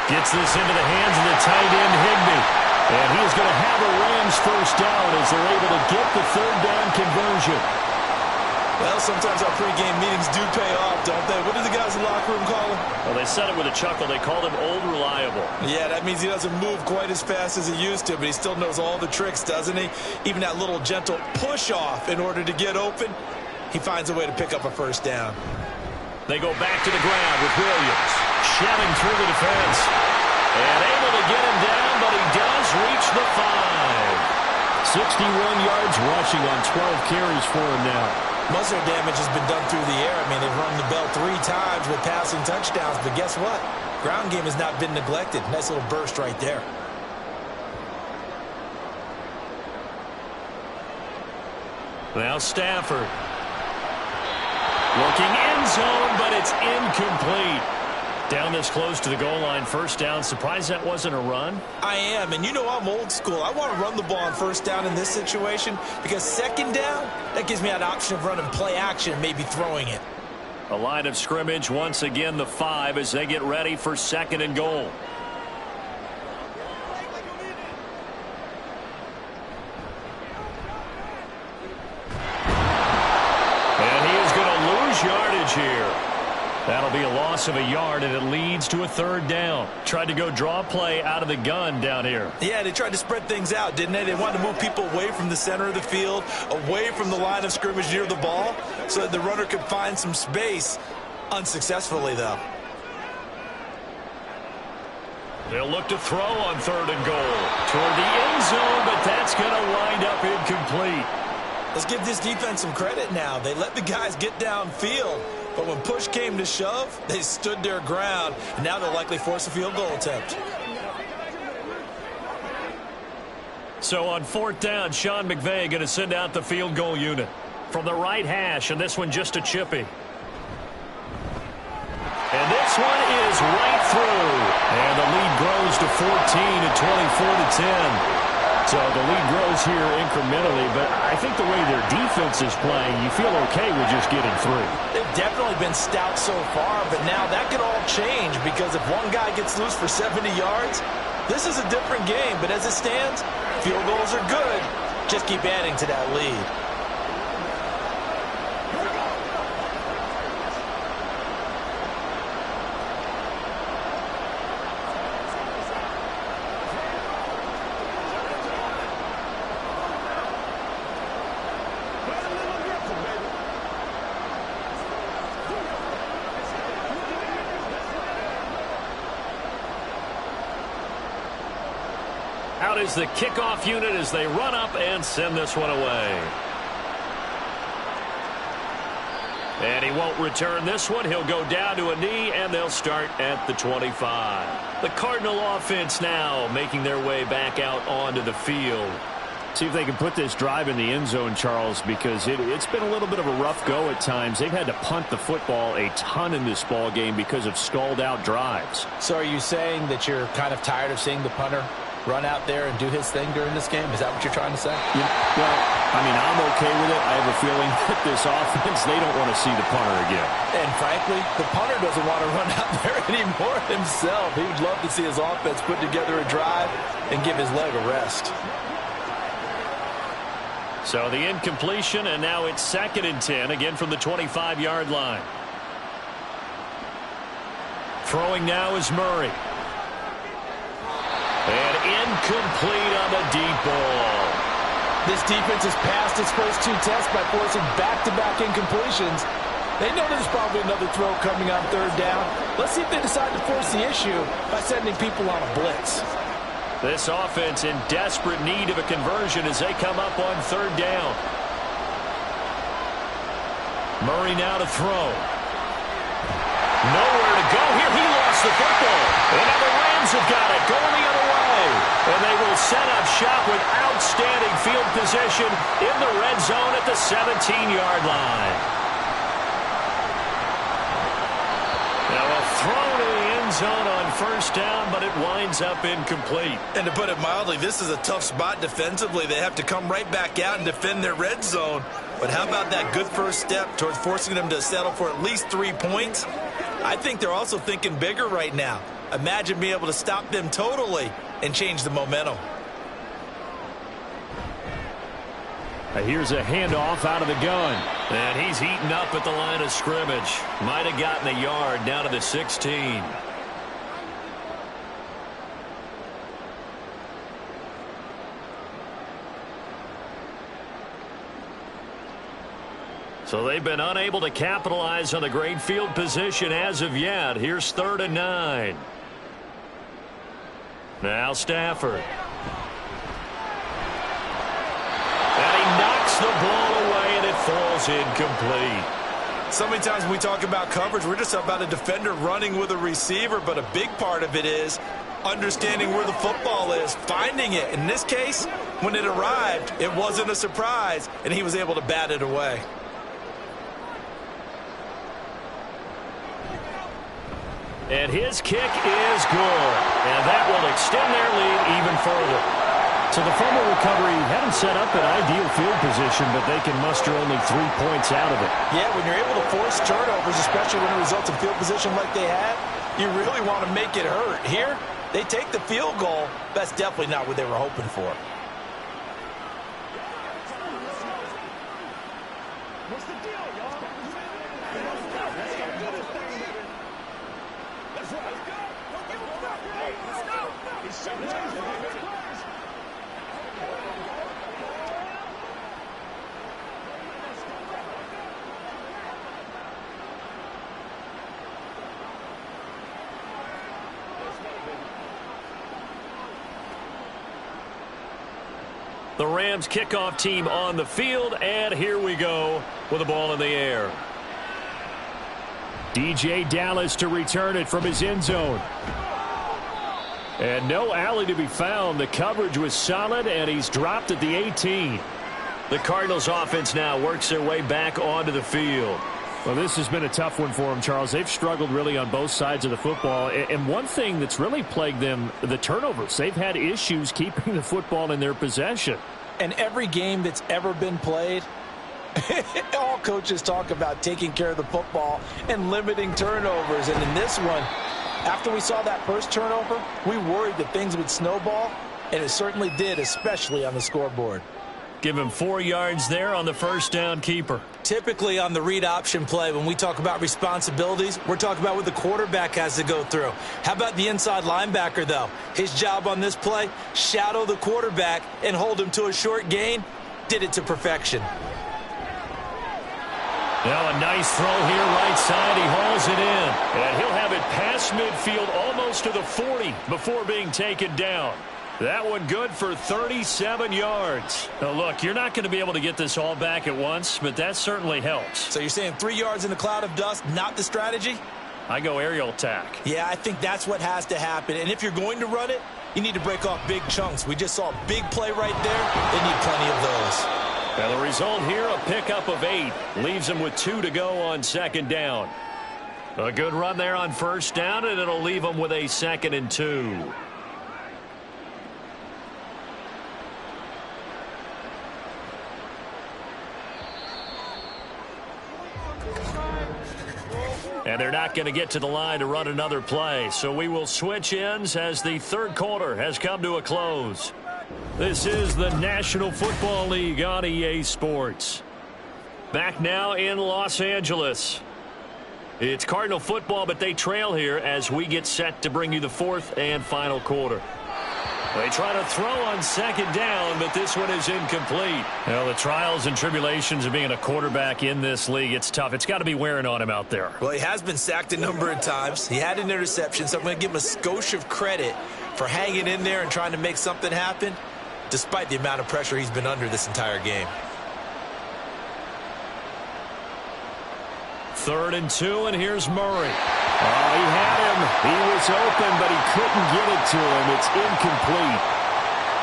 Gets this into the hands of the tight end, Higbee. And he's going to have a Rams 1st down as they're able to get the 3rd down conversion. Well, sometimes our pregame meetings do pay off, don't they? What do the guys in the locker room call him? Well, they said it with a chuckle. They called him Old Reliable. Yeah, that means he doesn't move quite as fast as he used to, but he still knows all the tricks, doesn't he? Even that little gentle push-off in order to get open, he finds a way to pick up a 1st down. They go back to the ground with Williams, shoving through the defense. And able to get him down, but he does reach the 5. 61 yards rushing on 12 carries for him now. Most of their damage has been done through the air. I mean, they've rung the bell 3 times with passing touchdowns, but guess what? Ground game has not been neglected. Nice little burst right there. Now Stafford. Looking end zone, but it's incomplete. Down this close to the goal line, first down. Surprised that wasn't a run? I am, and you know I'm old school. I want to run the ball on first down in this situation because second down, that gives me that option of running play action and maybe throwing it. A line of scrimmage, once again the 5 as they get ready for second and goal. And he is going to lose yardage here. That'll be a loss of a yard, and it leads to a third down. Tried to go draw play out of the gun down here. Yeah, they tried to spread things out, didn't they? They wanted to move people away from the center of the field, away from the line of scrimmage near the ball, so that the runner could find some space. Unsuccessfully, though. They'll look to throw on third and goal. Toward the end zone, but that's going to wind up incomplete. Let's give this defense some credit now. They let the guys get downfield. But when push came to shove, they stood their ground, and now they'll likely force a field goal attempt. So on fourth down, Sean McVay going to send out the field goal unit. From the right hash, and this one just a chippy. And this one is right through. And the lead grows to 14 at 24-10. So the lead grows here incrementally, but I think the way their defense is playing, you feel okay with just getting through. They've definitely been stout so far, but now that could all change because if one guy gets loose for 70 yards, this is a different game. But as it stands, field goals are good. Just keep adding to that lead. Out is the kickoff unit as they run up and send this one away. And he won't return this one. He'll go down to a knee, and they'll start at the 25. The Cardinal offense now making their way back out onto the field. See if they can put this drive in the end zone, Charles, because it's been a little bit of a rough go at times. They've had to punt the football a ton in this ball game because of stalled-out drives. So are you saying that you're kind of tired of seeing the punter run out there and do his thing during this game? Is that what you're trying to say? Yeah, well, I mean, I'm okay with it. I have a feeling that this offense, they don't want to see the punter again. And frankly, the punter doesn't want to run out there anymore himself. He would love to see his offense put together a drive and give his leg a rest. So the incompletion, and now it's 2nd and 10, again from the 25-yard line. Throwing now is Murray. And incomplete on the deep ball. This defense has passed its first 2 tests by forcing back-to-back incompletions. They know there's probably another throw coming on third down. Let's see if they decide to force the issue by sending people on a blitz. This offense in desperate need of a conversion as they come up on third down. Murray now to throw. Nowhere to go here. He lost the football. And now the Rams have got it. Going the other way. And they will set up shop with outstanding field position in the red zone at the 17-yard line. Now a throw to the end zone on first down, but it winds up incomplete. And to put it mildly, this is a tough spot defensively. They have to come right back out and defend their red zone. But how about that good first step towards forcing them to settle for at least 3 points? I think they're also thinking bigger right now. Imagine being able to stop them totally and change the momentum. Here's a handoff out of the gun. And he's heating up at the line of scrimmage. Might have gotten a yard down to the 16. So they've been unable to capitalize on the great field position as of yet. Here's 3rd and 9. Now Stafford. And he knocks the ball away, and it falls ball's incomplete. So many times when we talk about coverage, we're just about a defender running with a receiver, but a big part of it is understanding where the football is, finding it. In this case, when it arrived, it wasn't a surprise, and he was able to bat it away. And his kick is good, and that will extend their lead even further. So the fumble recovery had him set up an ideal field position, but they can muster only 3 points out of it. Yeah, when you're able to force turnovers, especially when it results in field position like they had, you really want to make it hurt. Here, they take the field goal. That's definitely not what they were hoping for. What's the deal, y'all? Let's go. Let's go. Don't give him up. Let's go. He's showtime. The Rams kickoff team on the field, and here we go with the ball in the air. DJ Dallas to return it from his end zone. And no alley to be found. The coverage was solid, and he's dropped at the 18. The Cardinals offense now works their way back onto the field. Well, this has been a tough one for them, Charles. They've struggled really on both sides of the football. And one thing that's really plagued them, the turnovers. They've had issues keeping the football in their possession. And every game that's ever been played, all coaches talk about taking care of the football and limiting turnovers. And in this one, after we saw that first turnover, we worried that things would snowball, and it certainly did, especially on the scoreboard. Give him 4 yards there on the first down keeper. Typically on the read option play, when we talk about responsibilities, we're talking about what the quarterback has to go through. How about the inside linebacker, though? His job on this play, shadow the quarterback and hold him to a short gain. Did it to perfection. Now a nice throw here right side. He hauls it in. And he'll have it past midfield almost to the 40 before being taken down. That one good for 37 yards. Now, look, you're not going to be able to get this all back at once, but that certainly helps. So you're saying 3 yards in the cloud of dust, not the strategy? I go aerial attack. Yeah, I think that's what has to happen. And if you're going to run it, you need to break off big chunks. We just saw a big play right there. They need plenty of those. And the result here, a pickup of 8. Leaves them with 2 to go on second down. A good run there on first down, and it'll leave them with a 2nd and 2. And they're not going to get to the line to run another play. So we will switch ends as the third quarter has come to a close. This is the National Football League on EA Sports. Back now in Los Angeles. It's Cardinal football, but they trail here as we get set to bring you the fourth and final quarter. They try to throw on second down, but this one is incomplete. Well, the trials and tribulations of being a quarterback in this league, it's tough. It's got to be wearing on him out there. Well, he has been sacked a number of times. He had an interception, so I'm going to give him a skosh of credit for hanging in there and trying to make something happen, despite the amount of pressure he's been under this entire game. 3rd and 2, and here's Murray. Oh, he had him. He was open, but he couldn't get it to him. It's incomplete.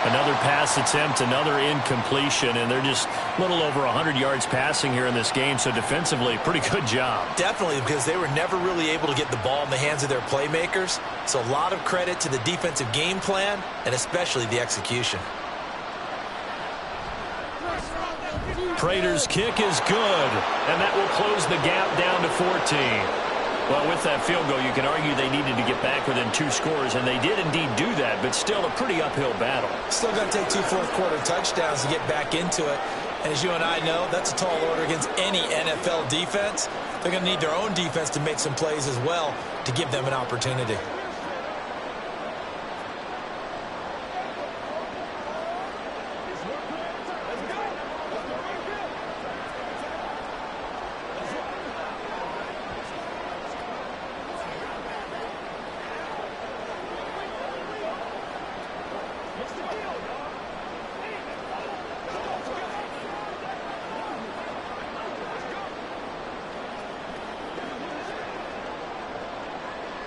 Another pass attempt, another incompletion, and they're just a little over 100 yards passing here in this game, so defensively, pretty good job. Definitely, because they were never really able to get the ball in the hands of their playmakers, so a lot of credit to the defensive game plan and especially the execution. Prater's kick is good, and that will close the gap down to 14. Well, with that field goal, you can argue they needed to get back within 2 scores, and they did indeed do that, but still a pretty uphill battle. Still going to take 2 fourth-quarter touchdowns to get back into it. And as you and I know, that's a tall order against any NFL defense. They're going to need their own defense to make some plays as well to give them an opportunity.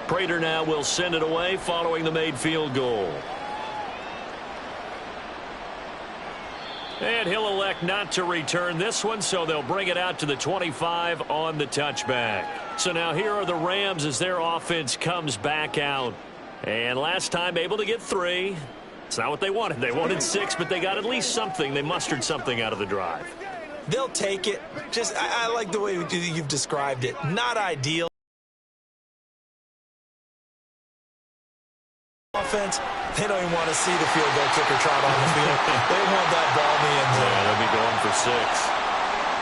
Prater now will send it away following the made field goal. And he'll elect not to return this one, so they'll bring it out to the 25 on the touchback. So now here are the Rams as their offense comes back out. And last time able to get 3. It's not what they wanted. They wanted 6, but they got at least something. They mustered something out of the drive. They'll take it. I like the way you've described it. Not ideal. Offense, they don't even want to see the field goal kicker trot on the field. They want that ball in the end zone. Yeah, they'll be going for 6.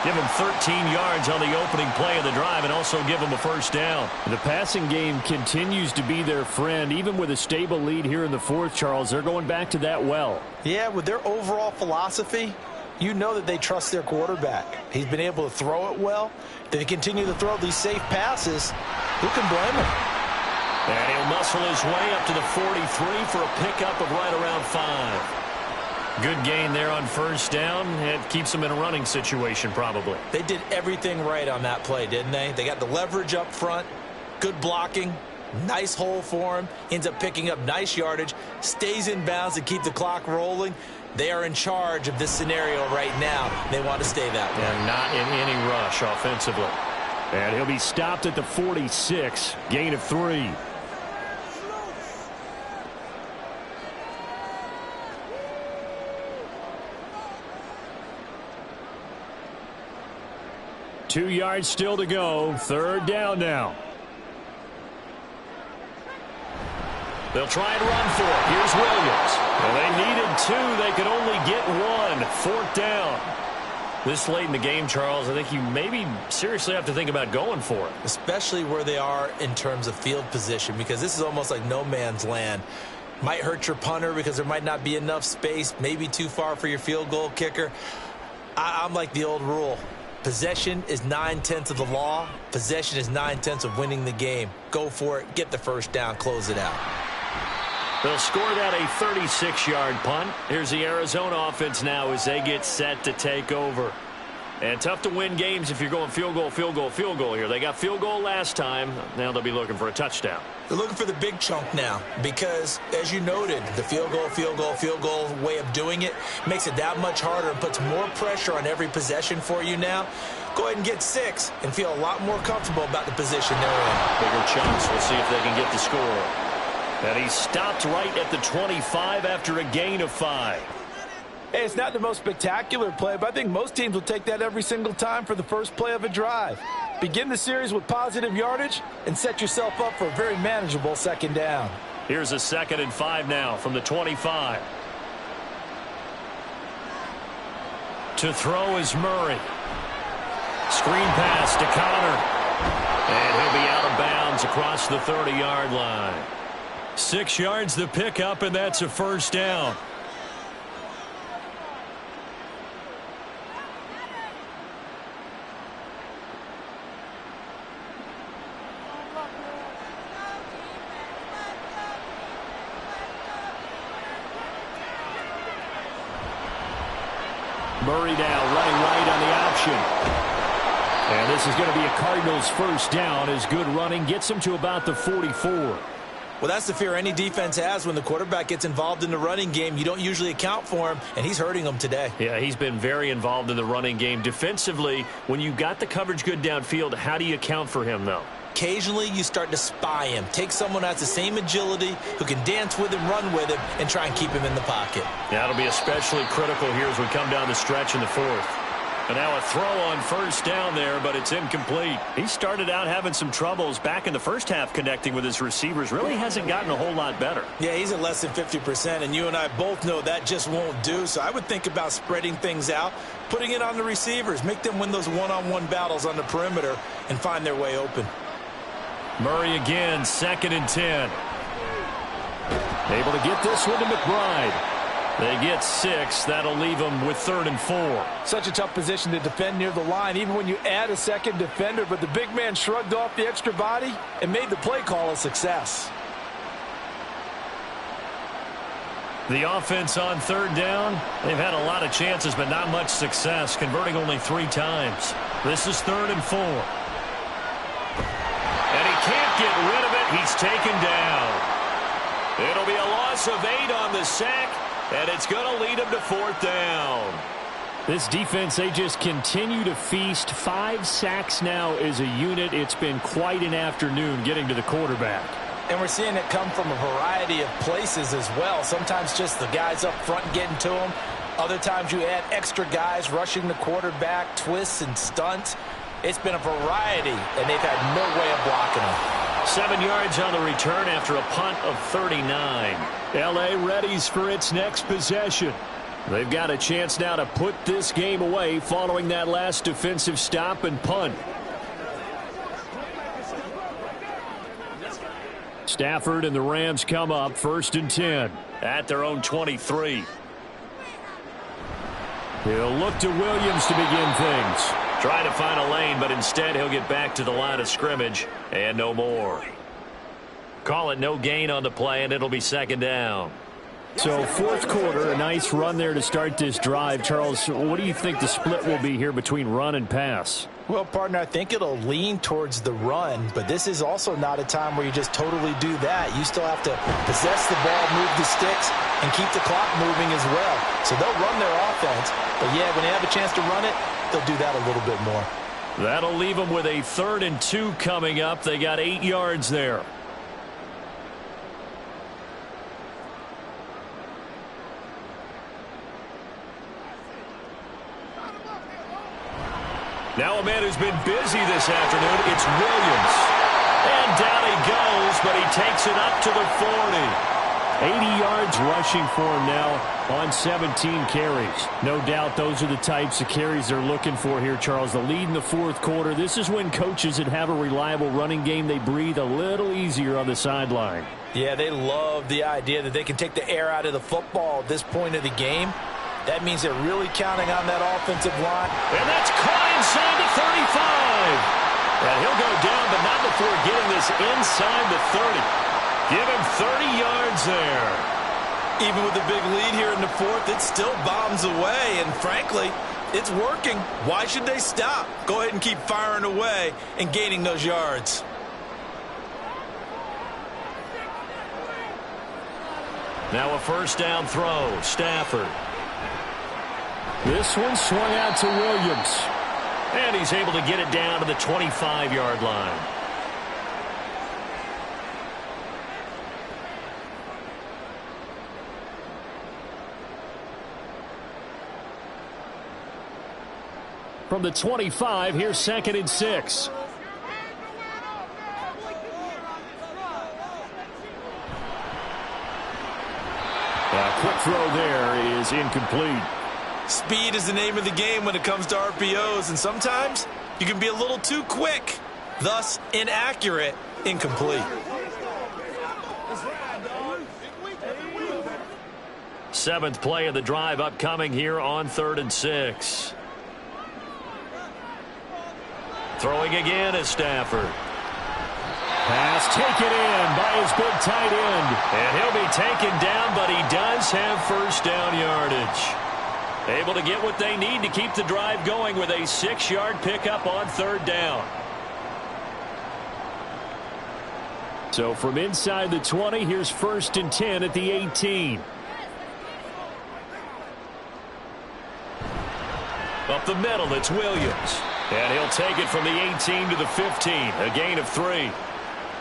Give them 13 yards on the opening play of the drive and also give them a first down. The passing game continues to be their friend. Even with a stable lead here in the fourth, Charles, they're going back to that well. Yeah, with their overall philosophy, you know that they trust their quarterback. He's been able to throw it well. They continue to throw these safe passes. Who can blame him? And he'll muscle his way up to the 43 for a pickup of right around 5. Good gain there on first down. It keeps them in a running situation probably. They did everything right on that play, didn't they? They got the leverage up front, good blocking, nice hole for him, ends up picking up nice yardage, stays in bounds to keep the clock rolling. They are in charge of this scenario right now. They want to stay that way. And not in any rush offensively. And he'll be stopped at the 46, gain of 3. Two yards still to go. Third down now. They'll try and run for it. Here's Williams. Well, they needed 2. They could only get 1. Fourth down. This late in the game, Charles, I think you maybe seriously have to think about going for it. Especially where they are in terms of field position, because this is almost like no man's land. Might hurt your punter because there might not be enough space, maybe too far for your field goal kicker. I'm like the old rule. Possession is 9/10 of the law. Possession is 9/10 of winning the game. Go for it. Get the first down. Close it out. They'll score that a 36-yard punt. Here's the Arizona offense now as they get set to take over. And tough to win games if you're going field goal, field goal, field goal here. They got field goal last time. Now they'll be looking for a touchdown. They're looking for the big chunk now because, as you noted, the field goal way of doing it makes it that much harder and puts more pressure on every possession for you now. Go ahead and get 6 and feel a lot more comfortable about the position they're in. Bigger chunks. We'll see if they can get the score. And he stopped right at the 25 after a gain of 5. Hey, it's not the most spectacular play, but I think most teams will take that every single time for the first play of a drive. Begin the series with positive yardage and set yourself up for a very manageable second down. Here's a 2nd and 5 now from the 25. To throw is Murray. Screen pass to Connor. And he'll be out of bounds across the 30-yard line. 6 yards the pickup, and that's a first down. Murray now running right on the option. And this is going to be a Cardinals first down as good running gets them to about the 44. Well, that's the fear any defense has when the quarterback gets involved in the running game. You don't usually account for him, and he's hurting them today. Yeah, he's been very involved in the running game. Defensively, when you got the coverage good downfield, how do you account for him, though? Occasionally, you start to spy him. Take someone who has the same agility, who can dance with him, run with him, and try and keep him in the pocket. That'll be especially critical here as we come down the stretch in the fourth. And now a throw on first down there, but it's incomplete. He started out having some troubles back in the first half connecting with his receivers. Really hasn't gotten a whole lot better. Yeah, he's at less than 50%, and you and I both know that just won't do. So I would think about spreading things out, putting it on the receivers, make them win those one-on-one battles on the perimeter, and find their way open. Murray again, 2nd and 10. Able to get this one to McBride. They get 6. That'll leave them with 3rd and 4. Such a tough position to defend near the line, even when you add a second defender, but the big man shrugged off the extra body and made the play call a success. The offense on 3rd down, they've had a lot of chances, but not much success, converting only 3 times. This is 3rd and 4. And he can't get rid of it. He it's taken down. It'll be a loss of 8 on the sack, and it's going to lead them to 4th down. This defense, they just continue to feast. 5 sacks now as a unit. It's been quite an afternoon getting to the quarterback. And we're seeing it come from a variety of places as well. Sometimes just the guys up front getting to them. Other times you add extra guys rushing the quarterback, twists and stunts. It's been a variety, and they've had no way of blocking them. 7 yards on the return after a punt of 39. L.A. readies for its next possession. They've got a chance now to put this game away following that last defensive stop and punt. Stafford and the Rams come up 1st and 10. At their own 23. He'll look to Williams to begin things. Trying to find a lane, but instead he'll get back to the line of scrimmage and no more. Call it no gain on the play, and it'll be 2nd down. So 4th quarter, a nice run there to start this drive. Charles, what do you think the split will be here between run and pass? Well, partner, I think it'll lean towards the run, but this is also not a time where you just totally do that. You still have to possess the ball, move the sticks, and keep the clock moving as well. So they'll run their offense, but yeah, when they have a chance to run it, they'll do that a little bit more. That'll leave them with a 3rd and 2 coming up. They got 8 yards there. Now a man who's been busy this afternoon, it's Williams. And down he goes, but he takes it up to the 40. 80 yards rushing for him now on 17 carries. No doubt those are the types of carries they're looking for here, Charles. The lead in the 4th quarter. This is when coaches that have a reliable running game, they breathe a little easier on the sideline. Yeah, they love the idea that they can take the air out of the football at this point of the game. That means they're really counting on that offensive line. And that's caught inside the 35. And he'll go down, but not before getting this inside the 30. Give him 30 yards there. Even with the big lead here in the 4th, it still bombs away. And frankly, it's working. Why should they stop? Go ahead and keep firing away and gaining those yards. Now a 1st down throw. Stafford. This one swung out to Williams. And he's able to get it down to the 25-yard line. From the 25, here's 2nd and 6. A quick throw there is incomplete. Speed is the name of the game when it comes to RPOs, and sometimes you can be a little too quick, thus inaccurate, incomplete. 7th play of the drive upcoming here on 3rd and 6. Throwing again is Stafford. Pass taken in by his big tight end. And he'll be taken down, but he does have 1st down yardage. Able to get what they need to keep the drive going with a 6-yard pickup on 3rd down. So from inside the 20, here's 1st and 10 at the 18. Up the middle, it's Williams. And he'll take it from the 18 to the 15, a gain of 3.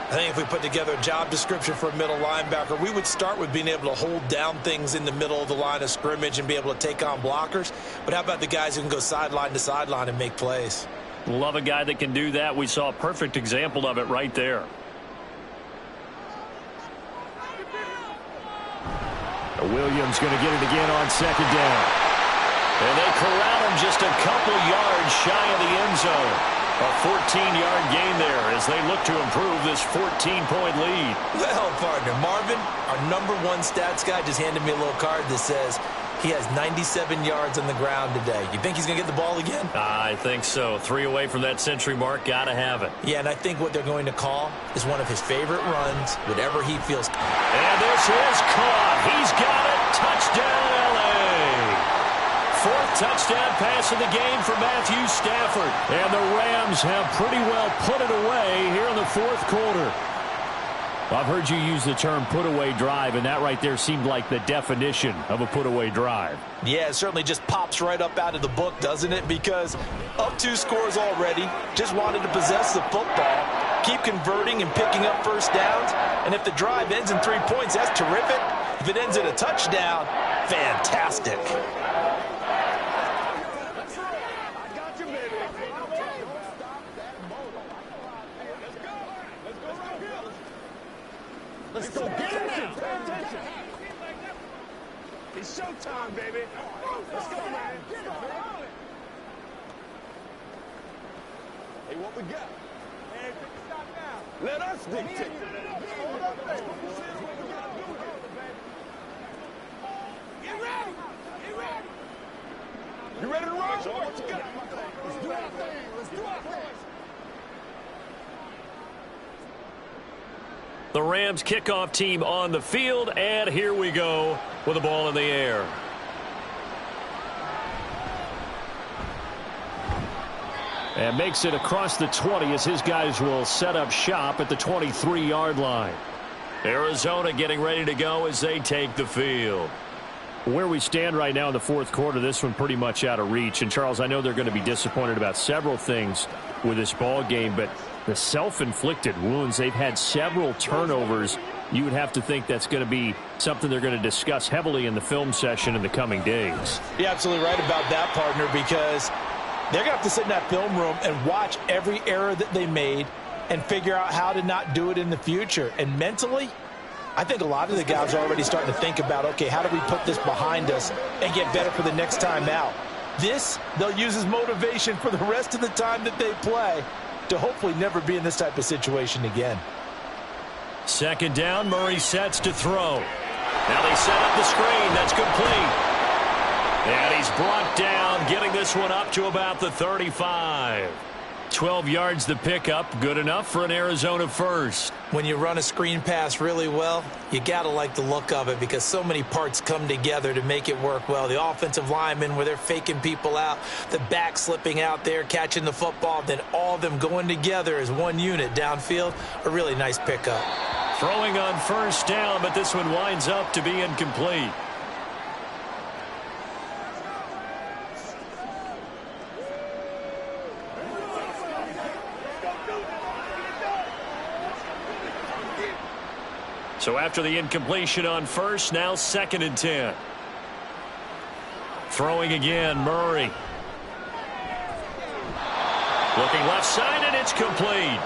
I think if we put together a job description for a middle linebacker, we would start with being able to hold down things in the middle of the line of scrimmage and be able to take on blockers. But how about the guys who can go sideline to sideline and make plays? Love a guy that can do that. We saw a perfect example of it right there. Williams going to get it again on 2nd down. And they corral him just a couple yards shy of the end zone. A 14-yard gain there as they look to improve this 14-point lead. Well, partner, Marvin, our #1 stats guy, just handed me a little card that says he has 97 yards on the ground today. You think he's going to get the ball again? I think so. 3 away from that century mark. Got to have it. Yeah, and I think what they're going to call is one of his favorite runs, whatever he feels. And this is caught. He's got it. Touchdown, L.A. 4th touchdown pass of the game for Matthew Stafford. And the Rams have pretty well put it away here in the 4th quarter. I've heard you use the term put-away drive, and that right there seemed like the definition of a put-away drive. Yeah, it certainly just pops right up out of the book, doesn't it? Because up 2 scores already, just wanted to possess the football, keep converting and picking up first downs, and if the drive ends in 3 points, that's terrific. If it ends in a touchdown, fantastic. Let's go get it now. Pay attention. It's showtime, baby. Let's go, man. Get it, man. Hey, what we got? Man, pick a stop now. Let us dictate. Get ready. Get ready. You ready to roll? What you got? Let's do our thing. Let's do our thing. The Rams kickoff team on the field, and here we go with the ball in the air. And makes it across the 20 as his guys will set up shop at the 23-yard line. Arizona getting ready to go as they take the field. Where we stand right now in the fourth quarter, this one pretty much out of reach. And, Charles, I know they're going to be disappointed about several things with this ball game, but the self-inflicted wounds, they've had several turnovers. You would have to think that's going to be something they're going to discuss heavily in the film session in the coming days. You're absolutely right about that, partner, because they're going to have to sit in that film room and watch every error that they made and figure out how to not do it in the future. And mentally, I think a lot of the guys are already starting to think about, okay, how do we put this behind us and get better for the next time out? This, they'll use as motivation for the rest of the time that they play to hopefully never be in this type of situation again. Second down, Murray sets to throw. Now they set up the screen. That's complete. And he's brought down, getting this one up to about the 35. 12 yards the pickup, good enough for an Arizona first. When you run a screen pass really well, you got to like the look of it because so many parts come together to make it work well. The offensive linemen where they're faking people out, the back slipping out there, catching the football, then all of them going together as one unit downfield. A really nice pickup. Throwing on first down, but this one winds up to be incomplete. So after the incompletion on first, now 2nd and 10. Throwing again, Murray. Looking left side, and it's complete.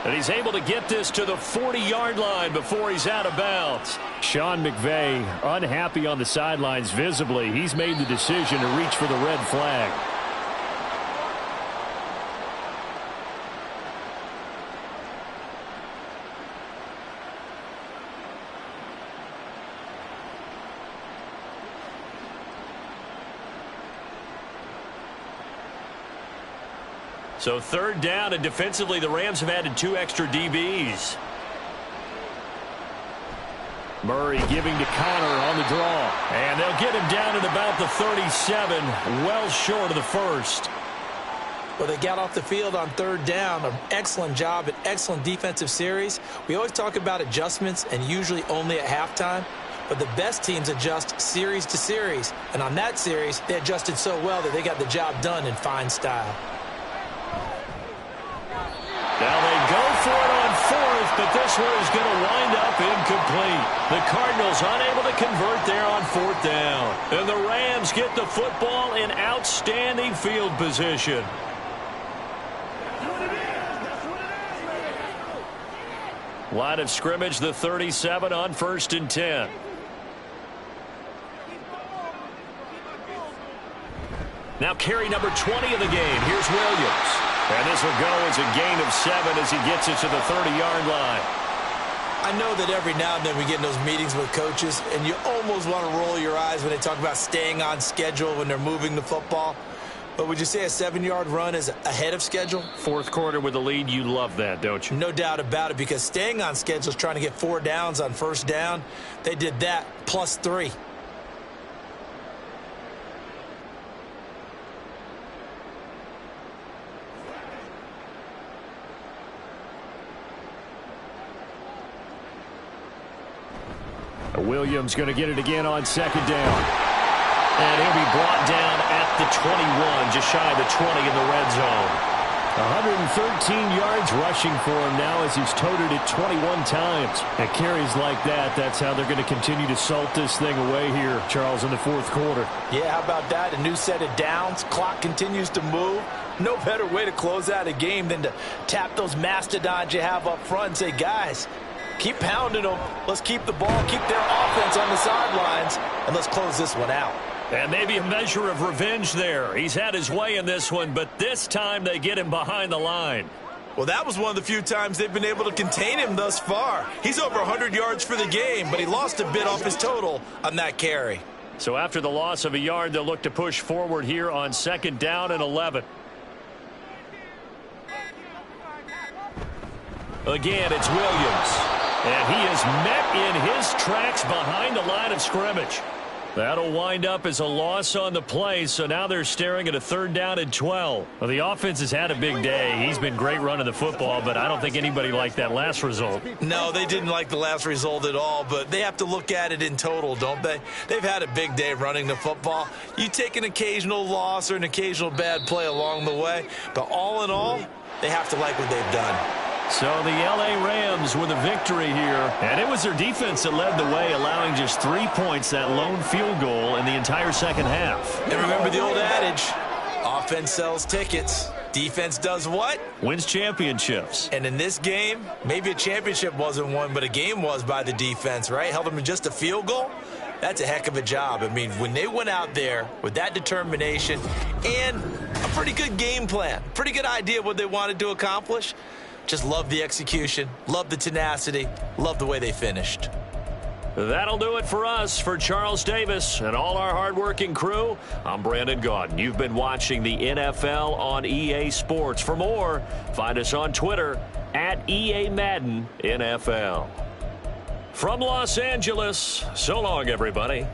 And he's able to get this to the 40-yard line before he's out of bounds. Sean McVay unhappy on the sidelines visibly. He's made the decision to reach for the red flag. So 3rd down, and defensively the Rams have added 2 extra DBs. Murray giving to Connor on the draw. And they'll get him down at about the 37, well short of the first. Well, they got off the field on 3rd down. An excellent job, an excellent defensive series. We always talk about adjustments and usually only at halftime. But the best teams adjust series to series. And on that series, they adjusted so well that they got the job done in fine style. Now they go for it on 4th, but this one is going to wind up incomplete. The Cardinals unable to convert there on 4th down. And the Rams get the football in outstanding field position. Line of scrimmage, the 37 on 1st and 10. Now carry number 20 of the game. Here's Williams. And this will go as a gain of 7 as he gets it to the 30-yard line. I know that every now and then we get in those meetings with coaches, and you almost want to roll your eyes when they talk about staying on schedule when they're moving the football. But would you say a 7-yard run is ahead of schedule? 4th quarter with the lead, you love that, don't you? No doubt about it, because staying on schedule is trying to get 4 downs on 1st down. They did that plus 3. Williams going to get it again on second down. And he'll be brought down at the 21, just shy of the 20 in the red zone. 113 yards rushing for him now as he's toted it 21 times. And carries like that, that's how they're going to continue to salt this thing away here, Charles, in the fourth quarter. Yeah, how about that? A new set of downs. Clock continues to move. No better way to close out a game than to tap those mastodons you have up front and say, guys, keep pounding them. Let's keep the ball, keep their offense on the sidelines, and let's close this one out. And maybe a measure of revenge there. He's had his way in this one, but this time they get him behind the line. Well, that was one of the few times they've been able to contain him thus far. He's over 100 yards for the game, but he lost a bit off his total on that carry. So after the loss of a yard, they'll look to push forward here on second down and 11. Again, it's Williams. And he is met in his tracks behind the line of scrimmage. That'll wind up as a loss on the play, so now they're staring at a third down and 12. Well, the offense has had a big day. He's been great running the football, but I don't think anybody liked that last result. No, they didn't like the last result at all, but they have to look at it in total, don't they? They've had a big day running the football. You take an occasional loss or an occasional bad play along the way, but all in all, they have to like what they've done. So the L.A. Rams with a victory here. And it was their defense that led the way, allowing just 3 points, that lone field goal in the entire second half. And remember the old adage, offense sells tickets. Defense does what? Wins championships. And in this game, maybe a championship wasn't won, but a game was by the defense, right? Held them to just a field goal. That's a heck of a job. I mean, when they went out there with that determination and a pretty good game plan, pretty good idea of what they wanted to accomplish, just love the execution, love the tenacity, love the way they finished. That'll do it for us. For Charles Davis and all our hardworking crew, I'm Brandon Gaudin. You've been watching the NFL on EA Sports. For more, find us on Twitter at EA Madden NFL. From Los Angeles, so long, everybody.